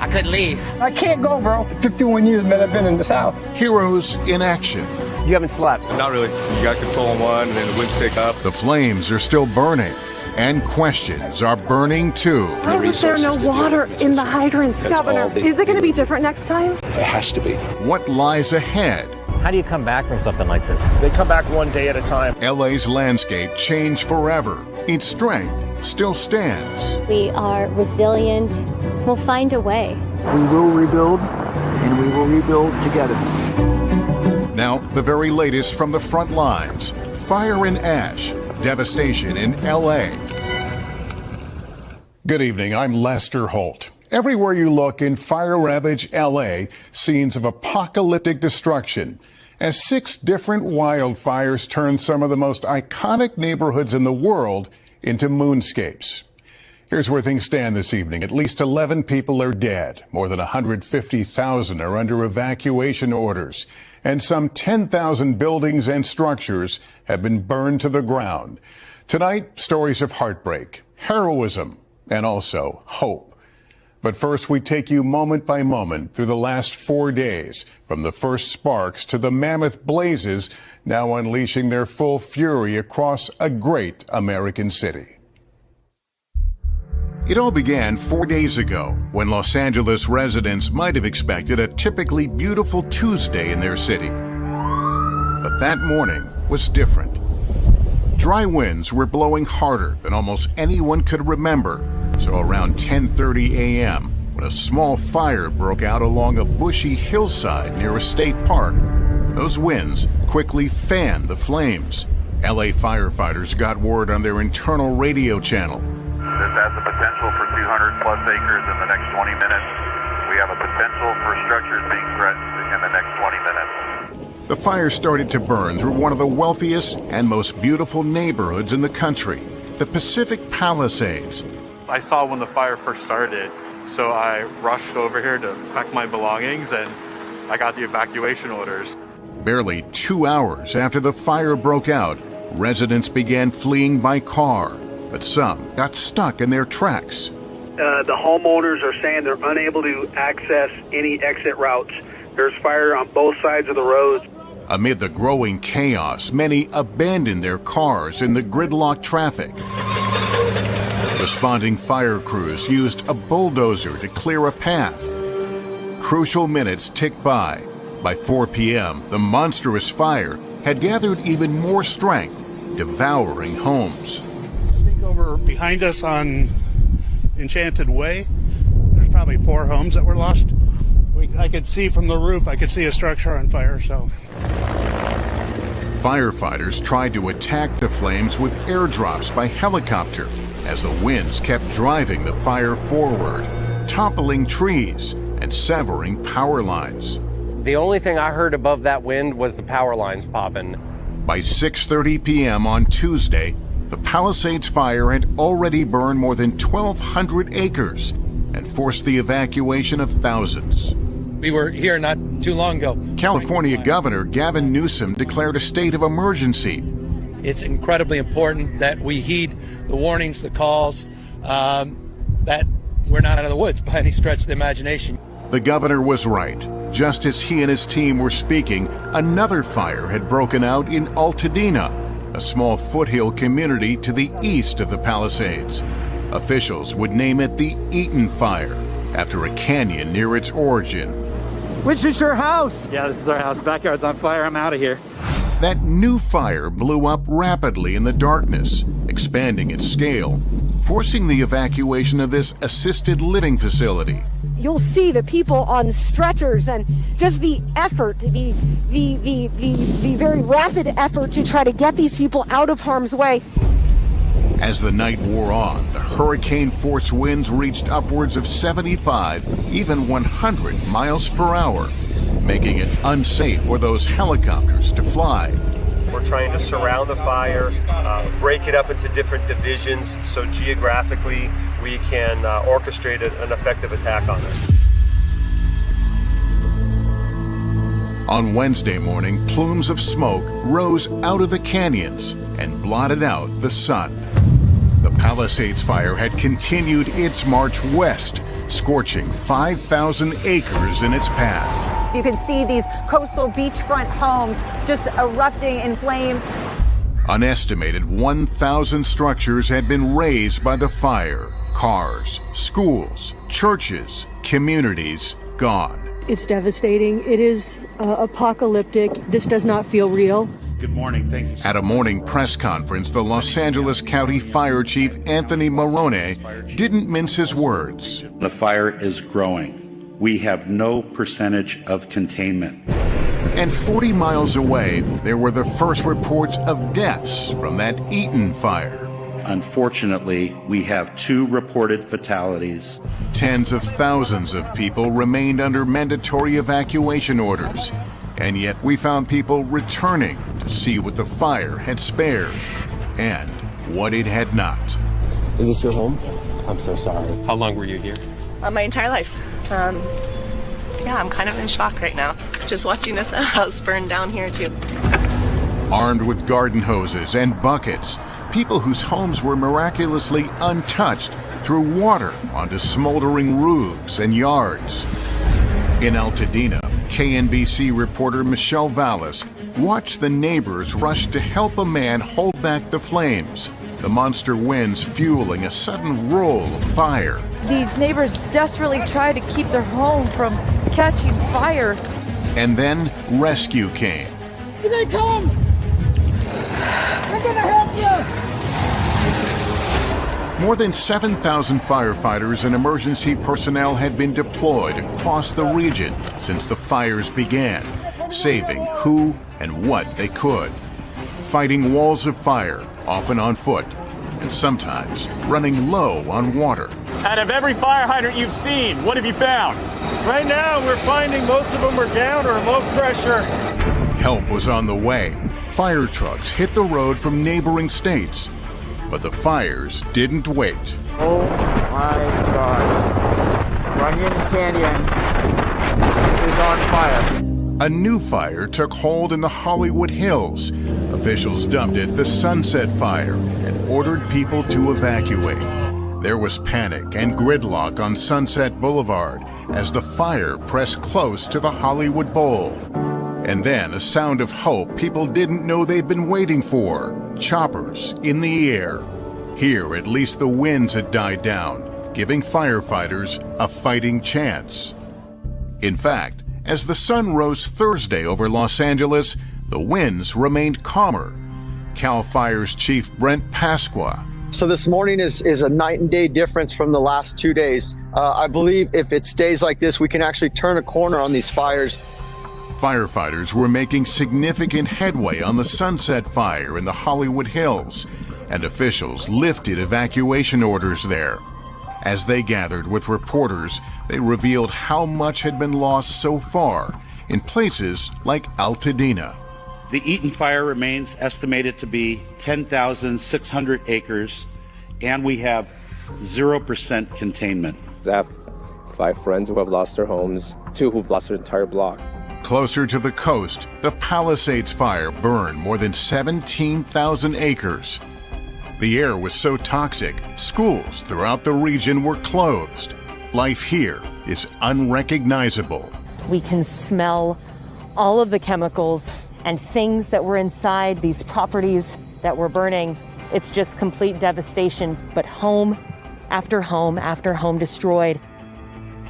Speaker 13: couldn't leave.
Speaker 7: I can't go, bro. 51 years, man, I've been in this house.
Speaker 6: Heroes in action.
Speaker 7: You haven't slept?
Speaker 14: Not really. You got control on one, and then the winds pick up.
Speaker 6: The flames are still burning, and questions are burning too.
Speaker 10: How is there no water in the hydrants, Governor? Is it going to be different next time?
Speaker 6: It has to be. What lies ahead?
Speaker 15: How do you come back from something like this?
Speaker 7: They come back one day at a time.
Speaker 6: LA's landscape changed forever. Its strength still stands.
Speaker 16: We are resilient. We'll find a way.
Speaker 7: We will rebuild, and we will rebuild together.
Speaker 6: Now, the very latest from the front lines. Fire and ash. Devastation in LA. Good evening. I'm Lester Holt. Everywhere you look in fire-ravaged LA, scenes of apocalyptic destruction, as 6 different wildfires turned some of the most iconic neighborhoods in the world into moonscapes. Here's where things stand this evening. At least 11 people are dead. More than 150,000 are under evacuation orders. And some 10,000 buildings and structures have been burned to the ground. Tonight, stories of heartbreak, heroism, and also hope. But first, we take you moment by moment through the last 4 days, from the first sparks to the mammoth blazes now unleashing their full fury across a great American city. It all began 4 days ago when Los Angeles residents might have expected a typically beautiful Tuesday in their city. But that morning was different. Dry winds were blowing harder than almost anyone could remember. So around 10:30 a.m., when a small fire broke out along a bushy hillside near a state park, those winds quickly fanned the flames. LA firefighters got word on their internal radio channel.
Speaker 30: This has the potential for 200 plus acres in the next 20 minutes. We have a potential for structures being threatened in the next 20 minutes.
Speaker 6: The fire started to burn through one of the wealthiest and most beautiful neighborhoods in the country, the Pacific Palisades.
Speaker 31: I saw when the fire first started, so I rushed over here to pack my belongings, and I got the evacuation orders.
Speaker 6: Barely 2 hours after the fire broke out, residents began fleeing by car, but some got stuck in their tracks.
Speaker 32: The homeowners are saying they're unable to access any exit routes. There's fire on both sides of the roads.
Speaker 6: Amid the growing chaos, many abandoned their cars in the gridlocked traffic. Responding fire crews used a bulldozer to clear a path. Crucial minutes ticked by. By 4 p.m., the monstrous fire had gathered even more strength, devouring homes.
Speaker 32: I think over behind us on Enchanted Way, there's probably 4 homes that were lost. I could see from the roof, I could see a structure on fire, so.
Speaker 6: Firefighters tried to attack the flames with airdrops by helicopter as the winds kept driving the fire forward, toppling trees and severing power lines.
Speaker 33: The only thing I heard above that wind was the power lines popping.
Speaker 6: By 6:30 p.m. on Tuesday, the Palisades fire had already burned more than 1,200 acres and forced the evacuation of thousands.
Speaker 34: We were here not too long ago.
Speaker 6: California Governor Gavin Newsom declared a state of emergency.
Speaker 34: It's incredibly important that we heed the warnings, the calls, that we're not out of the woods by any stretch of the imagination.
Speaker 6: The governor was right. Just as he and his team were speaking, another fire had broken out in Altadena, a small foothill community to the east of the Palisades. Officials would name it the Eaton Fire, after a canyon near its origin.
Speaker 7: Which is your house?
Speaker 33: Yeah, this is our house. Backyard's on fire. I'm out of here.
Speaker 6: That new fire blew up rapidly in the darkness, expanding its scale, forcing the evacuation of this assisted living facility.
Speaker 10: You'll see the people on stretchers and just the effort, the very rapid effort to try to get these people out of harm's way.
Speaker 6: As the night wore on, the hurricane-force winds reached upwards of 75, even 100 miles per hour, making it unsafe for those helicopters to fly.
Speaker 1: We're trying to surround the fire, break it up into different divisions so geographically we can orchestrate an effective attack on it.
Speaker 6: On Wednesday morning, plumes of smoke rose out of the canyons and blotted out the sun. The Palisades fire had continued its march west, scorching 5,000 acres in its path.
Speaker 4: You can see these coastal beachfront homes just erupting in flames.
Speaker 6: An estimated 1,000 structures had been razed by the fire. Cars, schools, churches, communities gone.
Speaker 28: It's devastating. It is apocalyptic. This does not feel real.
Speaker 5: Good morning. Thank you.
Speaker 6: At a morning press conference, the Los Angeles County Fire Chief Anthony Marrone didn't mince his words.
Speaker 5: The fire is growing. We have no percentage of containment.
Speaker 6: And 40 miles away, there were the first reports of deaths from that Eaton fire.
Speaker 5: Unfortunately, we have 2 reported fatalities.
Speaker 6: Tens of thousands of people remained under mandatory evacuation orders. And yet we found people returning to see what the fire had spared and what it had not.
Speaker 1: Is this your home?
Speaker 4: Yes.
Speaker 1: I'm so sorry. How long were you here?
Speaker 4: My entire life. I'm kind of in shock right now. Just watching this house burn down here too.
Speaker 6: Armed with garden hoses and buckets, people whose homes were miraculously untouched threw water onto smoldering roofs and yards. In Altadena, KNBC reporter Michelle Vallis watched the neighbors rush to help a man hold back the flames, the monster winds fueling a sudden roll of fire.
Speaker 11: These neighbors desperately try to keep their home from catching fire.
Speaker 6: And then rescue came.
Speaker 11: Here they come! We're gonna help you!
Speaker 6: More than 7,000 firefighters and emergency personnel had been deployed across the region since the fires began, saving who and what they could. Fighting walls of fire, often on foot, and sometimes running low on water.
Speaker 17: Out of every fire hydrant you've seen, what have you found?
Speaker 1: Right now, we're finding most of them are down or low pressure.
Speaker 6: Help was on the way. Fire trucks hit the road from neighboring states. But the fires didn't wait.
Speaker 18: Oh my God. Runyon Canyon is on fire.
Speaker 6: A new fire took hold in the Hollywood Hills. Officials dubbed it the Sunset Fire and ordered people to evacuate. There was panic and gridlock on Sunset Boulevard as the fire pressed close to the Hollywood Bowl. And then a sound of hope people didn't know they'd been waiting for. Choppers in the air. Here, at least the winds had died down, giving firefighters a fighting chance. In fact, as the sun rose Thursday over Los Angeles, the winds remained calmer. CAL FIRE's Chief Brent Pasqua.
Speaker 8: So this morning is a night and day difference from the last 2 days. I believe if it stays like this, we can actually turn a corner on these fires.
Speaker 6: Firefighters were making significant headway on the Sunset Fire in the Hollywood Hills, and officials lifted evacuation orders there. As they gathered with reporters, they revealed how much had been lost so far in places like Altadena.
Speaker 5: The Eaton fire remains estimated to be 10,600 acres, and we have 0% containment.
Speaker 1: I have 5 friends who have lost their homes, 2 who've lost their entire block.
Speaker 6: Closer to the coast, the Palisades fire burned more than 17,000 acres. The air was so toxic, schools throughout the region were closed. Life here is unrecognizable.
Speaker 19: We can smell all of the chemicals and things that were inside these properties that were burning. It's just complete devastation, but home after home after home destroyed.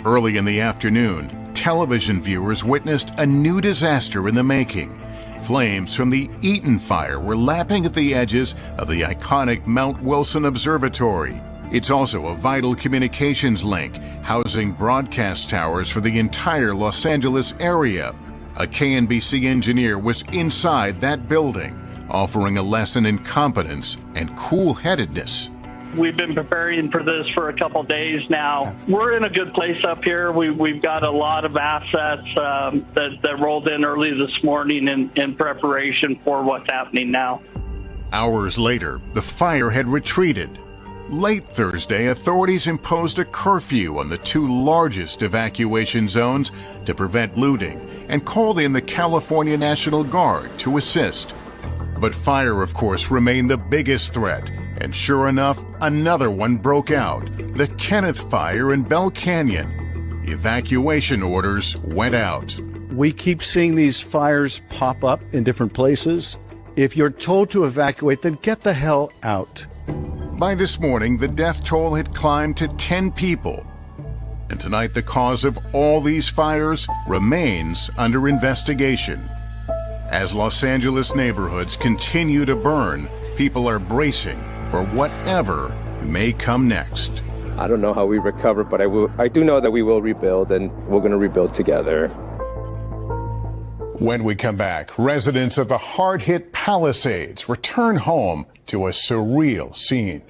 Speaker 6: Early in the afternoon, television viewers witnessed a new disaster in the making. Flames from the Eaton fire were lapping at the edges of the iconic Mount Wilson Observatory. It's also a vital communications link, housing broadcast towers for the entire Los Angeles area. A KNBC engineer was inside that building, offering a lesson in competence and cool-headedness.
Speaker 2: We've been preparing for this for a couple days now. We're in a good place up here. We've got a lot of assets that rolled in early this morning in preparation for what's happening now.
Speaker 6: Hours later, the fire had retreated. Late Thursday, authorities imposed a curfew on the two largest evacuation zones to prevent looting and called in the California National Guard to assist. But fire, of course, remained the biggest threat. And sure enough, another one broke out, the Kenneth Fire in Bell Canyon. Evacuation orders went out.
Speaker 3: We keep seeing these fires pop up in different places. If you're told to evacuate, then get the hell out.
Speaker 6: By this morning, the death toll had climbed to 10 people. And tonight, the cause of all these fires remains under investigation. As Los Angeles neighborhoods continue to burn, people are bracing for whatever may come next.
Speaker 33: I don't know how we recover, but I do know that we will rebuild, and we're going to rebuild together.
Speaker 6: When we come back, residents of the hard-hit Palisades return home to a surreal scene.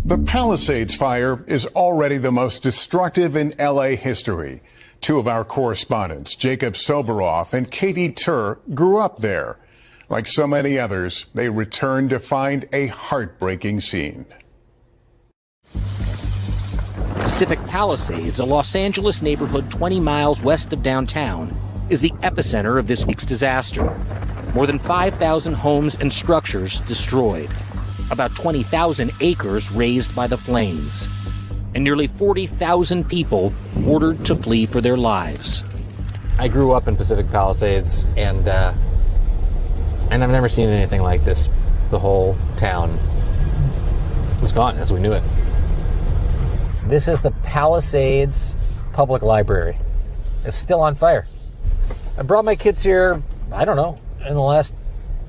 Speaker 6: The Palisades fire is already the most destructive in LA history. Two of our correspondents, Jacob Soberoff and Katie Tur, grew up there. Like so many others, they returned to find a heartbreaking scene.
Speaker 9: Pacific Palisades, a Los Angeles neighborhood 20 miles west of downtown, is the epicenter of this week's disaster. More than 5,000 homes and structures destroyed. About 20,000 acres razed by the flames, and nearly 40,000 people ordered to flee for their lives.
Speaker 15: I grew up in Pacific Palisades, and I've never seen anything like this. The whole town was gone as we knew it. This is the Palisades Public Library. It's still on fire. I brought my kids here, I don't know, in the last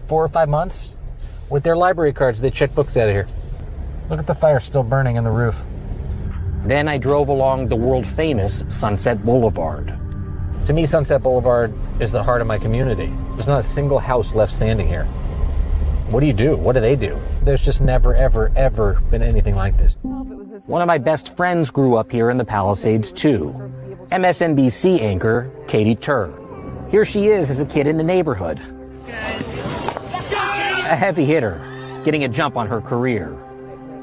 Speaker 15: 4 or 5 months. With their library cards, they check books out of here. Look at the fire still burning in the roof.
Speaker 9: Then I drove along the world-famous Sunset Boulevard.
Speaker 15: To me, Sunset Boulevard is the heart of my community. There's not a single house left standing here. What do you do? What do they do? There's just never, ever, ever been anything like this.
Speaker 9: One of my best friends grew up here in the Palisades, too. MSNBC anchor Katie Tur. Here she is as a kid in the neighborhood. A heavy hitter, getting a jump on her career.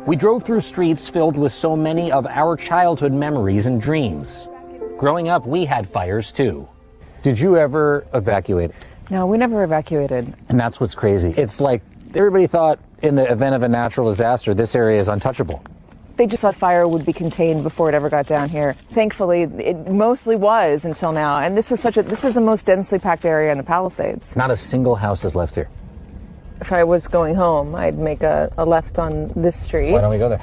Speaker 9: We drove through streets filled with so many of our childhood memories and dreams. Growing up, we had fires too.
Speaker 15: Did you ever evacuate?
Speaker 12: No, we never evacuated.
Speaker 15: And that's what's crazy. It's like everybody thought in the event of a natural disaster, this area is untouchable.
Speaker 12: They just thought fire would be contained before it ever got down here. Thankfully, it mostly was until now. And this is the most densely packed area in the Palisades.
Speaker 15: Not a single house is left here.
Speaker 12: If I was going home, I'd make a left on this street.
Speaker 15: Why don't we go there?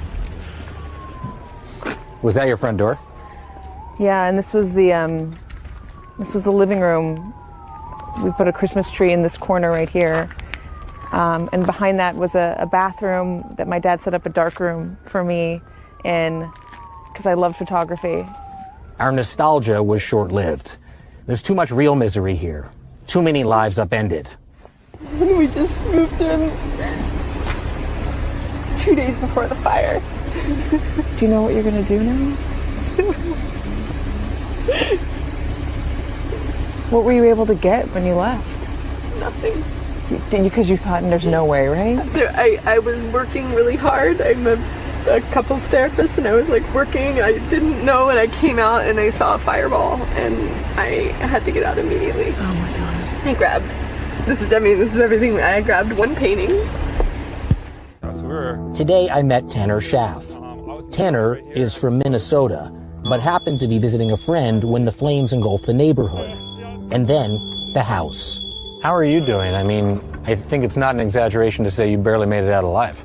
Speaker 15: Was that your front door?
Speaker 12: Yeah, and this was the living room. We put a Christmas tree in this corner right here. And behind that was a bathroom that my dad set up a dark room for me in because I loved photography.
Speaker 9: Our nostalgia was short-lived. There's too much real misery here. Too many lives upended.
Speaker 12: And we just moved in 2 days before the fire. Do you know what you're going to do now? What were you able to get when you left? Nothing. Because you thought there's no way, right?
Speaker 13: I was working really hard. I'm a couples therapist, and I was like working. I didn't know, and I came out and I saw a fireball, and I had to get out immediately.
Speaker 12: Oh my God.
Speaker 13: I grabbed. This is everything. I grabbed one painting.
Speaker 9: Today I met Tanner Schaff. Tanner is from Minnesota, but happened to be visiting a friend when the flames engulfed the neighborhood. And then the house.
Speaker 15: How are you doing? I mean, I think it's not an exaggeration to say you barely made it out alive.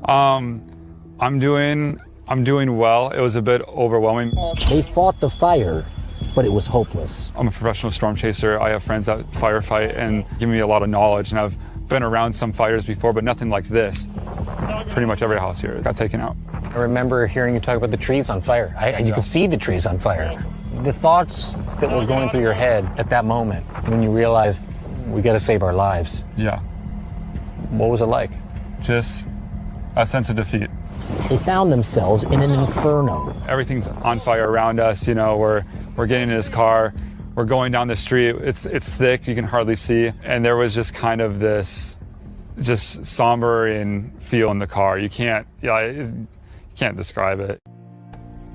Speaker 14: I'm doing well. It was a bit overwhelming.
Speaker 9: They fought the fire, but it was hopeless.
Speaker 14: I'm a professional storm chaser. I have friends that firefight and give me a lot of knowledge, and I've been around some fires before, but nothing like this. Pretty much every house here got taken out.
Speaker 15: I remember hearing you talk about the trees on fire. You could see the trees on fire. The thoughts that were going through your head at that moment when you realized we got to save our lives.
Speaker 14: Yeah.
Speaker 15: What was it like?
Speaker 14: Just a sense of defeat.
Speaker 9: They found themselves in an inferno.
Speaker 14: Everything's on fire around us. We're getting in his car. We're going down the street. It's thick. You can hardly see. And there was just kind of this just sombering feel in the car. You can't describe it.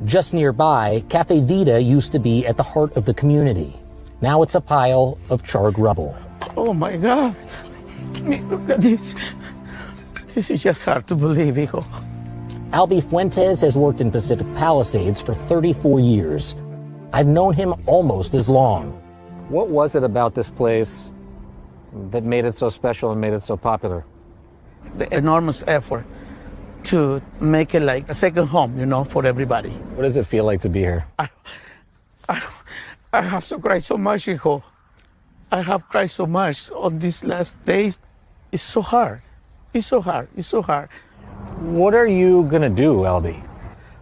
Speaker 9: Just nearby, Cafe Vita used to be at the heart of the community. Now it's a pile of charred rubble.
Speaker 16: Oh my God. Look at this. This is just hard to believe, hijo.
Speaker 9: Albie Fuentes has worked in Pacific Palisades for 34 years. I've known him almost as long.
Speaker 15: What was it about this place that made it so special and made it so popular?
Speaker 16: The enormous effort to make it like a second home, for everybody.
Speaker 15: What does it feel like to be here?
Speaker 16: I have to cry so much, hijo. I have cried so much on these last days. It's so hard. It's so hard. It's so hard.
Speaker 15: What are you gonna do, Albie?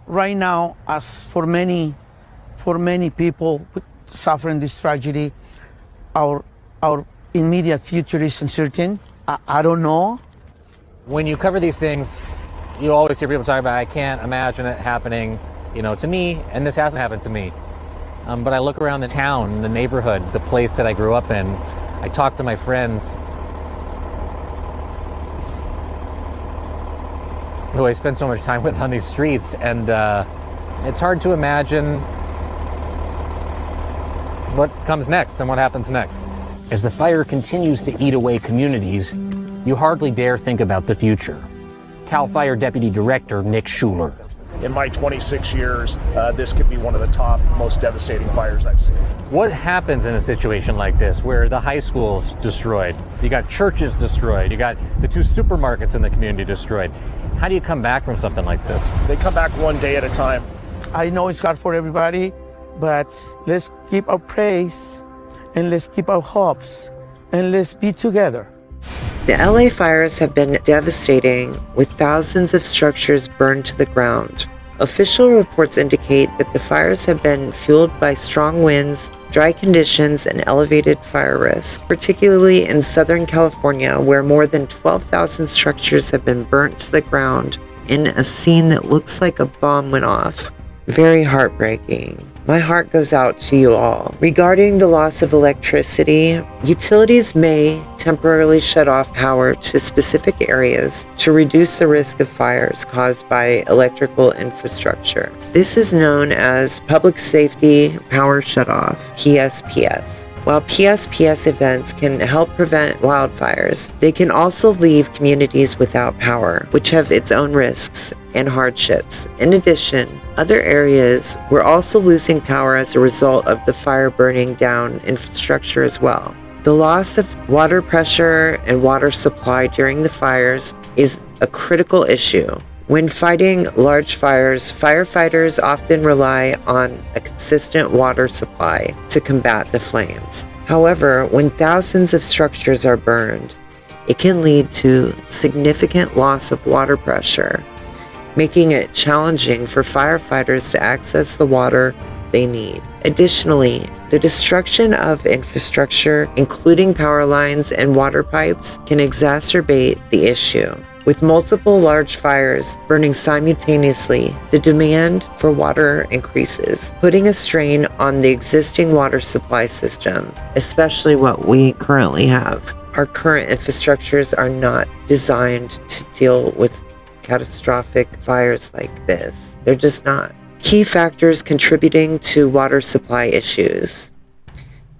Speaker 16: Right now, as for many people suffering this tragedy, our immediate future is uncertain. I don't know.
Speaker 15: When you cover these things, you always hear people talk about, I can't imagine it happening, to me, and this hasn't happened to me. But I look around the town, the neighborhood, the place that I grew up in. I talk to my friends who I spend so much time with on these streets, and it's hard to imagine what comes next and what happens next.
Speaker 9: As the fire continues to eat away communities, you hardly dare think about the future. CAL FIRE Deputy Director Nick Schuler.
Speaker 20: In my 26 years, this could be one of the top, most devastating fires I've seen.
Speaker 15: What happens in a situation like this where the high school's destroyed, you got churches destroyed, you got the 2 supermarkets in the community destroyed? How do you come back from something like this?
Speaker 20: They come back one day at a time.
Speaker 16: I know it's hard for everybody, but let's keep our praise and let's keep our hopes and let's be together.
Speaker 21: The LA fires have been devastating, with thousands of structures burned to the ground. Official reports indicate that the fires have been fueled by strong winds, dry conditions, and elevated fire risk, particularly in Southern California, where more than 12,000 structures have been burnt to the ground in a scene that looks like a bomb went off. Very heartbreaking. My heart goes out to you all. Regarding the loss of electricity, utilities may temporarily shut off power to specific areas to reduce the risk of fires caused by electrical infrastructure. This is known as Public Safety Power Shutoff, PSPS. While PSPS events can help prevent wildfires, they can also leave communities without power, which have its own risks and hardships. In addition, other areas were also losing power as a result of the fire burning down infrastructure as well. The loss of water pressure and water supply during the fires is a critical issue. When fighting large fires, firefighters often rely on a consistent water supply to combat the flames. However, when thousands of structures are burned, it can lead to significant loss of water pressure, making it challenging for firefighters to access the water they need. Additionally, the destruction of infrastructure, including power lines and water pipes, can exacerbate the issue. With multiple large fires burning simultaneously, the demand for water increases, putting a strain on the existing water supply system, especially what we currently have. Our current infrastructures are not designed to deal with catastrophic fires like this. They're just not. Key factors contributing to water supply issues: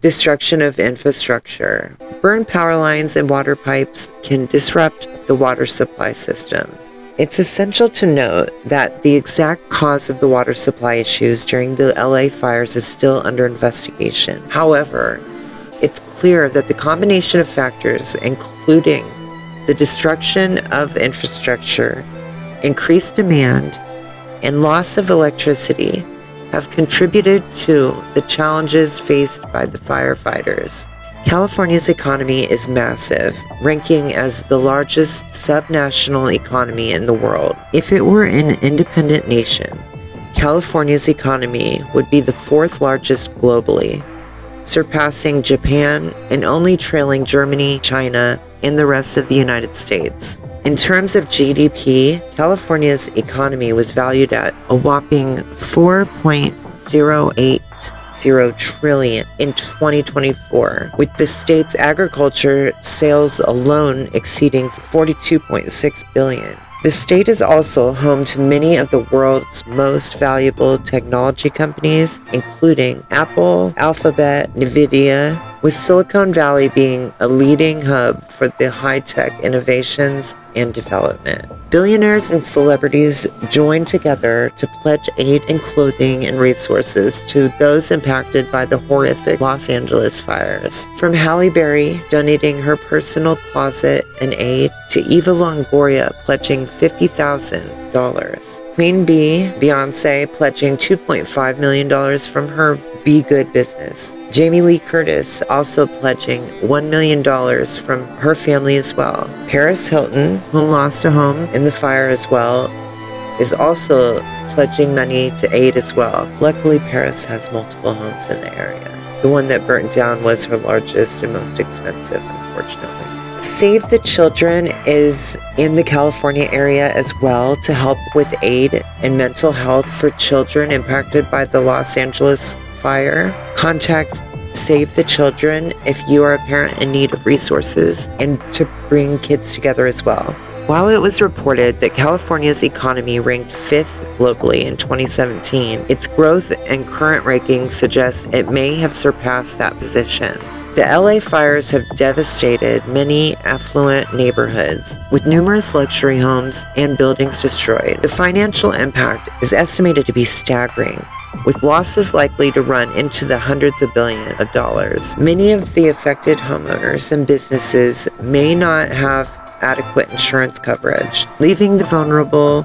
Speaker 21: destruction of infrastructure. Burned power lines and water pipes can disrupt the water supply system. It's essential to note that the exact cause of the water supply issues during the LA fires is still under investigation. However, it's clear that the combination of factors, including the destruction of infrastructure, increased demand, and loss of electricity, have contributed to the challenges faced by the firefighters. California's economy is massive, ranking as the largest subnational economy in the world. If it were an independent nation, California's economy would be the fourth largest globally, surpassing Japan and only trailing Germany, China, and the rest of the United States. In terms of GDP, California's economy was valued at a whopping $4.080 trillion in 2024, with the state's agriculture sales alone exceeding $42.6 billion. The state is also home to many of the world's most valuable technology companies, including Apple, Alphabet, Nvidia, with Silicon Valley being a leading hub for the high-tech innovations and development. Billionaires and celebrities joined together to pledge aid and clothing and resources to those impacted by the horrific Los Angeles fires. From Halle Berry donating her personal closet and aid to Eva Longoria pledging $50,000. Queen Bee, Beyonce, pledging $2.5 million from her Be Good business. Jamie Lee Curtis also pledging $1 million from her family as well. Paris Hilton, whom lost a home in the fire as well, is also pledging money to aid as well. Luckily, Paris has multiple homes in the area. The one that burnt down was her largest and most expensive, unfortunately. Save the Children is in the California area as well to help with aid and mental health for children impacted by the Los Angeles fire. Contact Save the Children if you are a parent in need of resources and to bring kids together as well. While it was reported that California's economy ranked 5th globally in 2017, its growth and current rankings suggest it may have surpassed that position. The LA fires have devastated many affluent neighborhoods, with numerous luxury homes and buildings destroyed. The financial impact is estimated to be staggering, with losses likely to run into the hundreds of billions of dollars. Many of the affected homeowners and businesses may not have adequate insurance coverage, leaving the vulnerable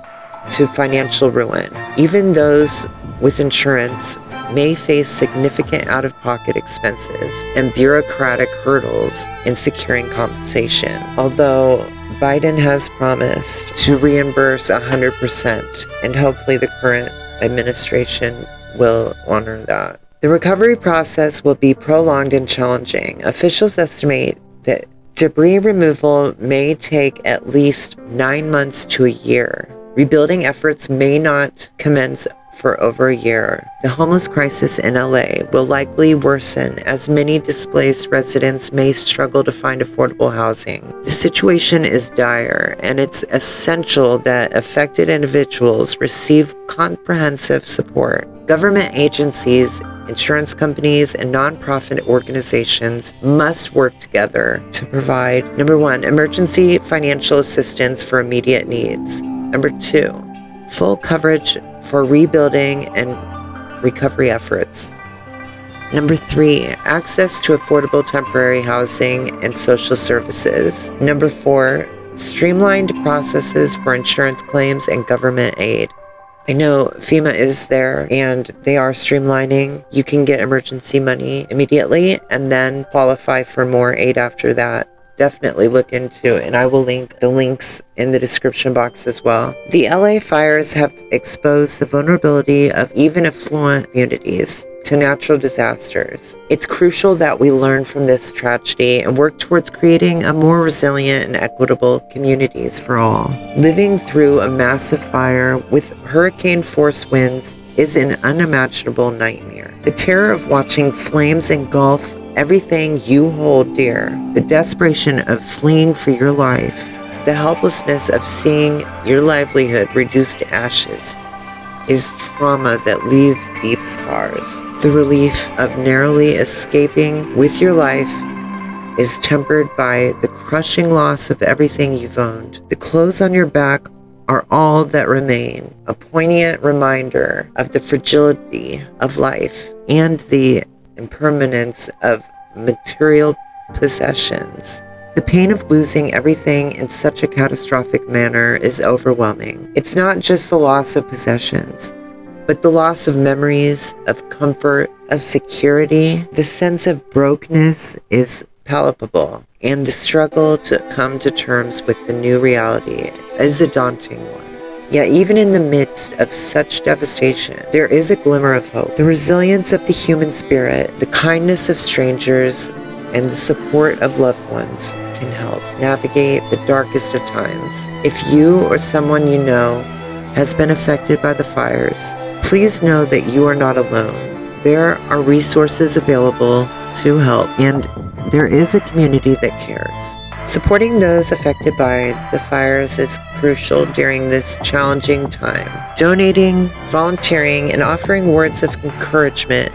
Speaker 21: to financial ruin. Even those with insurance may face significant out-of-pocket expenses and bureaucratic hurdles in securing compensation. Although Biden has promised to reimburse 100%, and hopefully the current administration will honor that. The recovery process will be prolonged and challenging. Officials estimate that debris removal may take at least 9 months to a year. Rebuilding efforts may not commence for over a year. The homeless crisis in LA will likely worsen as many displaced residents may struggle to find affordable housing. The situation is dire, and it's essential that affected individuals receive comprehensive support. Government agencies, insurance companies, and nonprofit organizations must work together to provide, number one, emergency financial assistance for immediate needs. Number two, full coverage for rebuilding and recovery efforts. Number three, access to affordable temporary housing and social services. Number four, streamlined processes for insurance claims and government aid. I know FEMA is there and they are streamlining. You can get emergency money immediately and then qualify for more aid after that. Definitely look into, and I will link the links in the description box as well. The LA fires have exposed the vulnerability of even affluent communities to natural disasters. It's crucial that we learn from this tragedy and work towards creating a more resilient and equitable communities for all. Living through a massive fire with hurricane-force winds is an unimaginable nightmare. The terror of watching flames engulf everything you hold dear, the desperation of fleeing for your life, the helplessness of seeing your livelihood reduced to ashes is trauma that leaves deep scars. The relief of narrowly escaping with your life is tempered by the crushing loss of everything you've owned. The clothes on your back are all that remain, a poignant reminder of the fragility of life and the impermanence of material possessions. The pain of losing everything in such a catastrophic manner is overwhelming. It's not just the loss of possessions, but the loss of memories, of comfort, of security. The sense of brokenness is palpable, and the struggle to come to terms with the new reality is a daunting one. Yet even in the midst of such devastation, there is a glimmer of hope. The resilience of the human spirit, the kindness of strangers, and the support of loved ones can help navigate the darkest of times. If you or someone you know has been affected by the fires, please know that you are not alone. There are resources available to help, and there is a community that cares. Supporting those affected by the fires is crucial during this challenging time. Donating, volunteering, and offering words of encouragement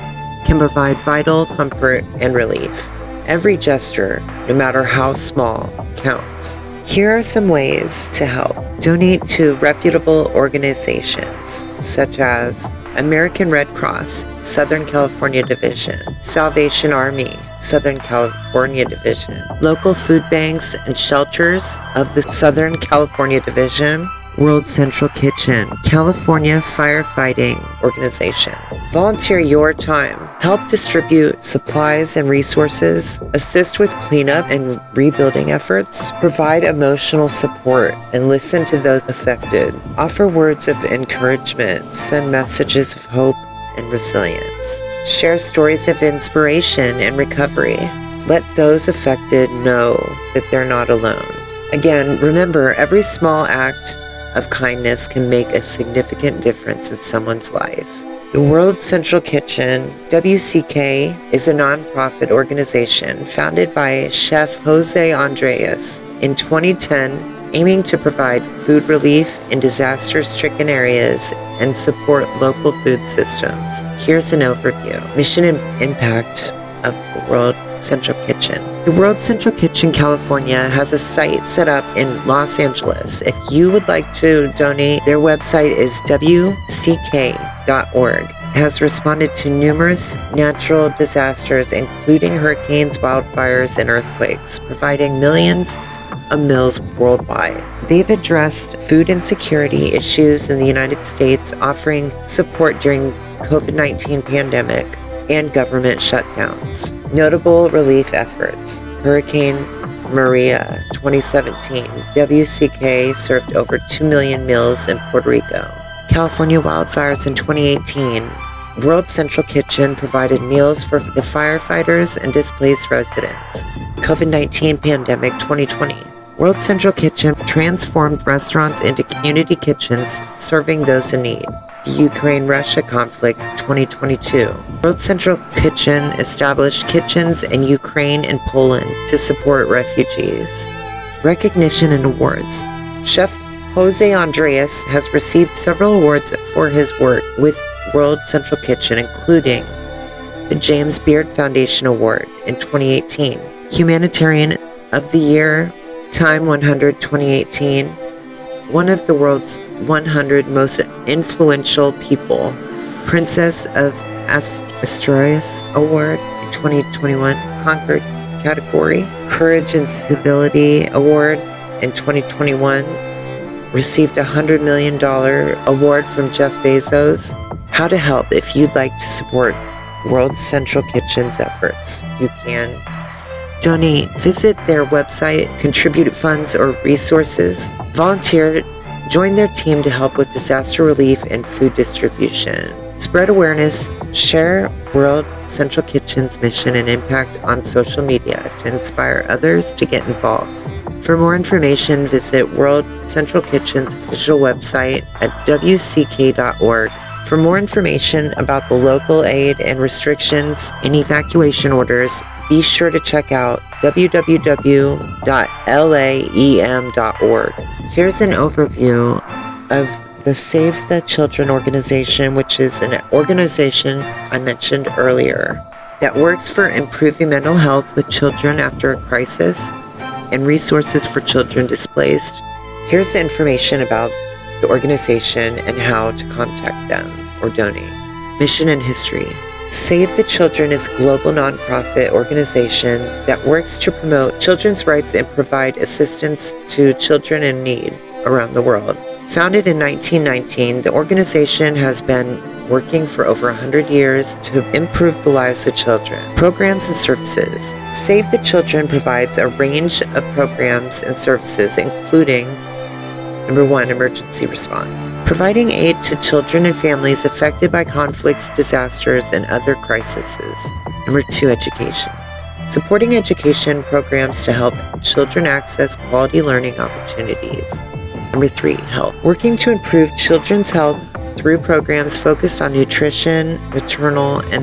Speaker 21: can provide vital comfort and relief. Every gesture, no matter how small, counts. Here are some ways to help. Donate to reputable organizations such as American Red Cross, Southern California Division, Salvation Army, Southern California Division, local food banks and shelters of the Southern California Division, World Central Kitchen, California Firefighting Organization. Volunteer your time. Help distribute supplies and resources, assist with cleanup and rebuilding efforts, provide emotional support, and listen to those affected. Offer words of encouragement, send messages of hope and resilience. Share stories of inspiration and recovery. Let those affected know that they're not alone. Again, remember, every small act of kindness can make a significant difference in someone's life. The World Central Kitchen, WCK, is a nonprofit organization founded by Chef Jose Andres in 2010, aiming to provide food relief in disaster-stricken areas and support local food systems. Here's an overview. Mission and impact of the World Central Kitchen. The World Central Kitchen California has a site set up in Los Angeles. If you would like to donate, their website is wck.org. It has responded to numerous natural disasters, including hurricanes, wildfires, and earthquakes, providing millions of meals worldwide. They've addressed food insecurity issues in the United States, offering support during COVID-19 pandemic and government shutdowns. Notable relief efforts. Hurricane Maria 2017. WCK served over 2 million meals in Puerto Rico. California wildfires in 2018. World Central Kitchen provided meals for the firefighters and displaced residents. COVID-19 pandemic 2020. World Central Kitchen transformed restaurants into community kitchens, serving those in need. The Ukraine-Russia conflict 2022. World Central Kitchen established kitchens in Ukraine and Poland to support refugees. Recognition and awards. Chef Jose Andres has received several awards for his work with World Central Kitchen, including the James Beard Foundation Award in 2018, Humanitarian of the Year, Time 100 2018, one of the world's 100 most influential people, Princess of Asturias Award in 2021, Concord category, Courage and Civility Award in 2021, received a $100 million award from Jeff Bezos. How to help. If you'd like to support World Central Kitchen's efforts, you can donate, visit their website, contribute funds or resources, volunteer, join their team to help with disaster relief and food distribution. Spread awareness, share World Central Kitchen's mission and impact on social media to inspire others to get involved. For more information, visit World Central Kitchen's official website at wck.org. For more information about the local aid and restrictions and evacuation orders, be sure to check out www.laem.org. Here's an overview of the Save the Children organization, which is an organization I mentioned earlier that works for improving mental health with children after a crisis and resources for children displaced. Here's the information about the organization and how to contact them or donate. Mission and history. Save the Children is a global nonprofit organization that works to promote children's rights and provide assistance to children in need around the world. Founded in 1919, the organization has been working for over 100 years to improve the lives of children. Programs and services. Save the Children provides a range of programs and services, including Number 1, emergency response. Providing aid to children and families affected by conflicts, disasters, and other crises. Number 2, education. Supporting education programs to help children access quality learning opportunities. Number 3, health. Working to improve children's health through programs focused on nutrition, maternal and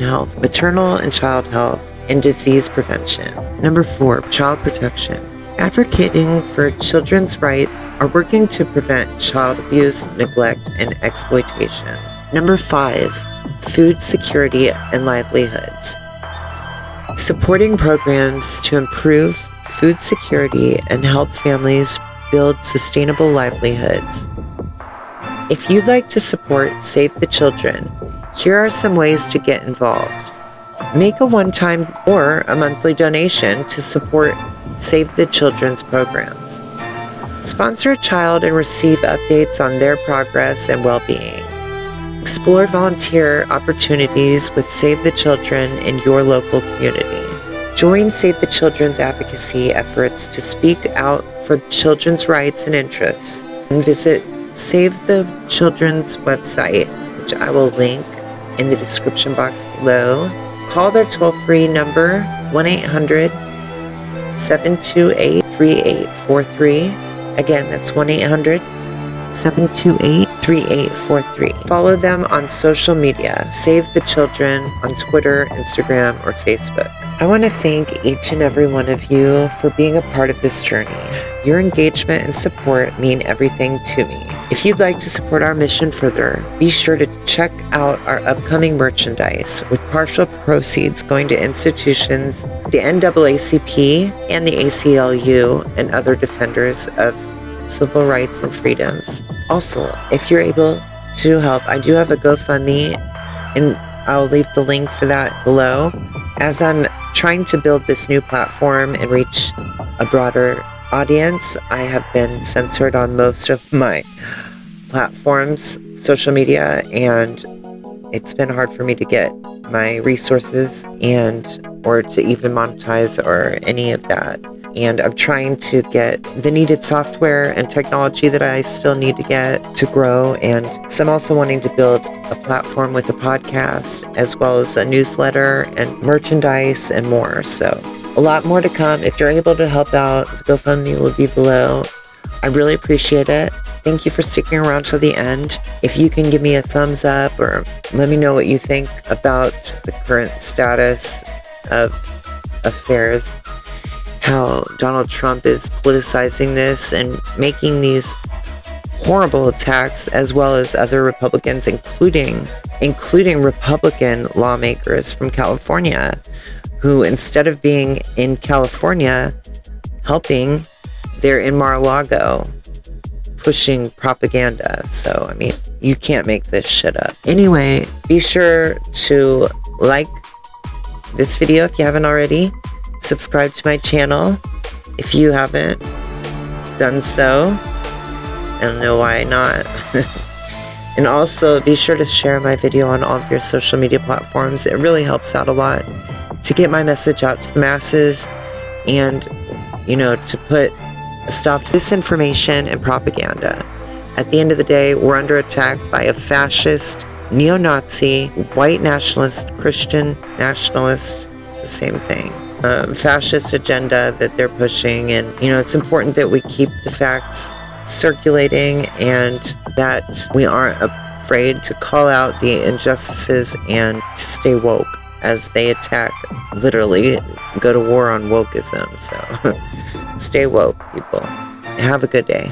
Speaker 21: child health, and disease prevention. Number 4, child protection. Advocating for children's rights are working to prevent child abuse, neglect, and exploitation. Number 5, food security and livelihoods. Supporting programs to improve food security and help families build sustainable livelihoods. If you'd like to support Save the Children, here are some ways to get involved. Make a one-time or a monthly donation to support Save the Children's programs. Sponsor a child and receive updates on their progress and well-being. Explore volunteer opportunities with Save the Children in your local community. Join Save the Children's advocacy efforts to speak out for children's rights and interests. And visit Save the Children's website, which I will link in the description box below. Call their toll-free number, 1-800-728-3843. Again, that's 1-800-728-3843. Follow them on social media, Save the Children on Twitter, Instagram, or Facebook. I want to thank each and every one of you for being a part of this journey. Your engagement and support mean everything to me. If you'd like to support our mission further, be sure to check out our upcoming merchandise with partial proceeds going to institutions, the NAACP and the ACLU, and other defenders of civil rights and freedoms. Also, if you're able to help, I do have a GoFundMe, and I'll leave the link for that below. As I'm trying to build this new platform and reach a broader audience, I have been censored on most of my platforms, social media, and it's been hard for me to get my resources or to even monetize or any of that. And I'm trying to get the needed software and technology that I still need to get to grow. And so I'm also wanting to build a platform with a podcast, as well as a newsletter and merchandise and more. So a lot more to come. If you're able to help out, the GoFundMe will be below. I really appreciate it. Thank you for sticking around till the end. If you can give me a thumbs up or let me know what you think about the current status of affairs, how Donald Trump is politicizing this and making these horrible attacks, as well as other Republicans, including Republican lawmakers from California, who instead of being in California helping, they're in Mar-a-Lago pushing propaganda. So, I mean, you can't make this shit up. Anyway, be sure to like this video if you haven't already. Subscribe to my channel if you haven't done so. I don't know why not. And also be sure to share my video on all of your social media platforms. It really helps out a lot to get my message out to the masses and, to put a stop to disinformation and propaganda. At the end of the day, we're under attack by a fascist, neo-Nazi, white nationalist, Christian nationalist. It's the same thing. Fascist agenda that they're pushing, and it's important that we keep the facts circulating and that we aren't afraid to call out the injustices and to stay woke as they attack, literally go to war on wokeism. So stay woke, people. Have a good day.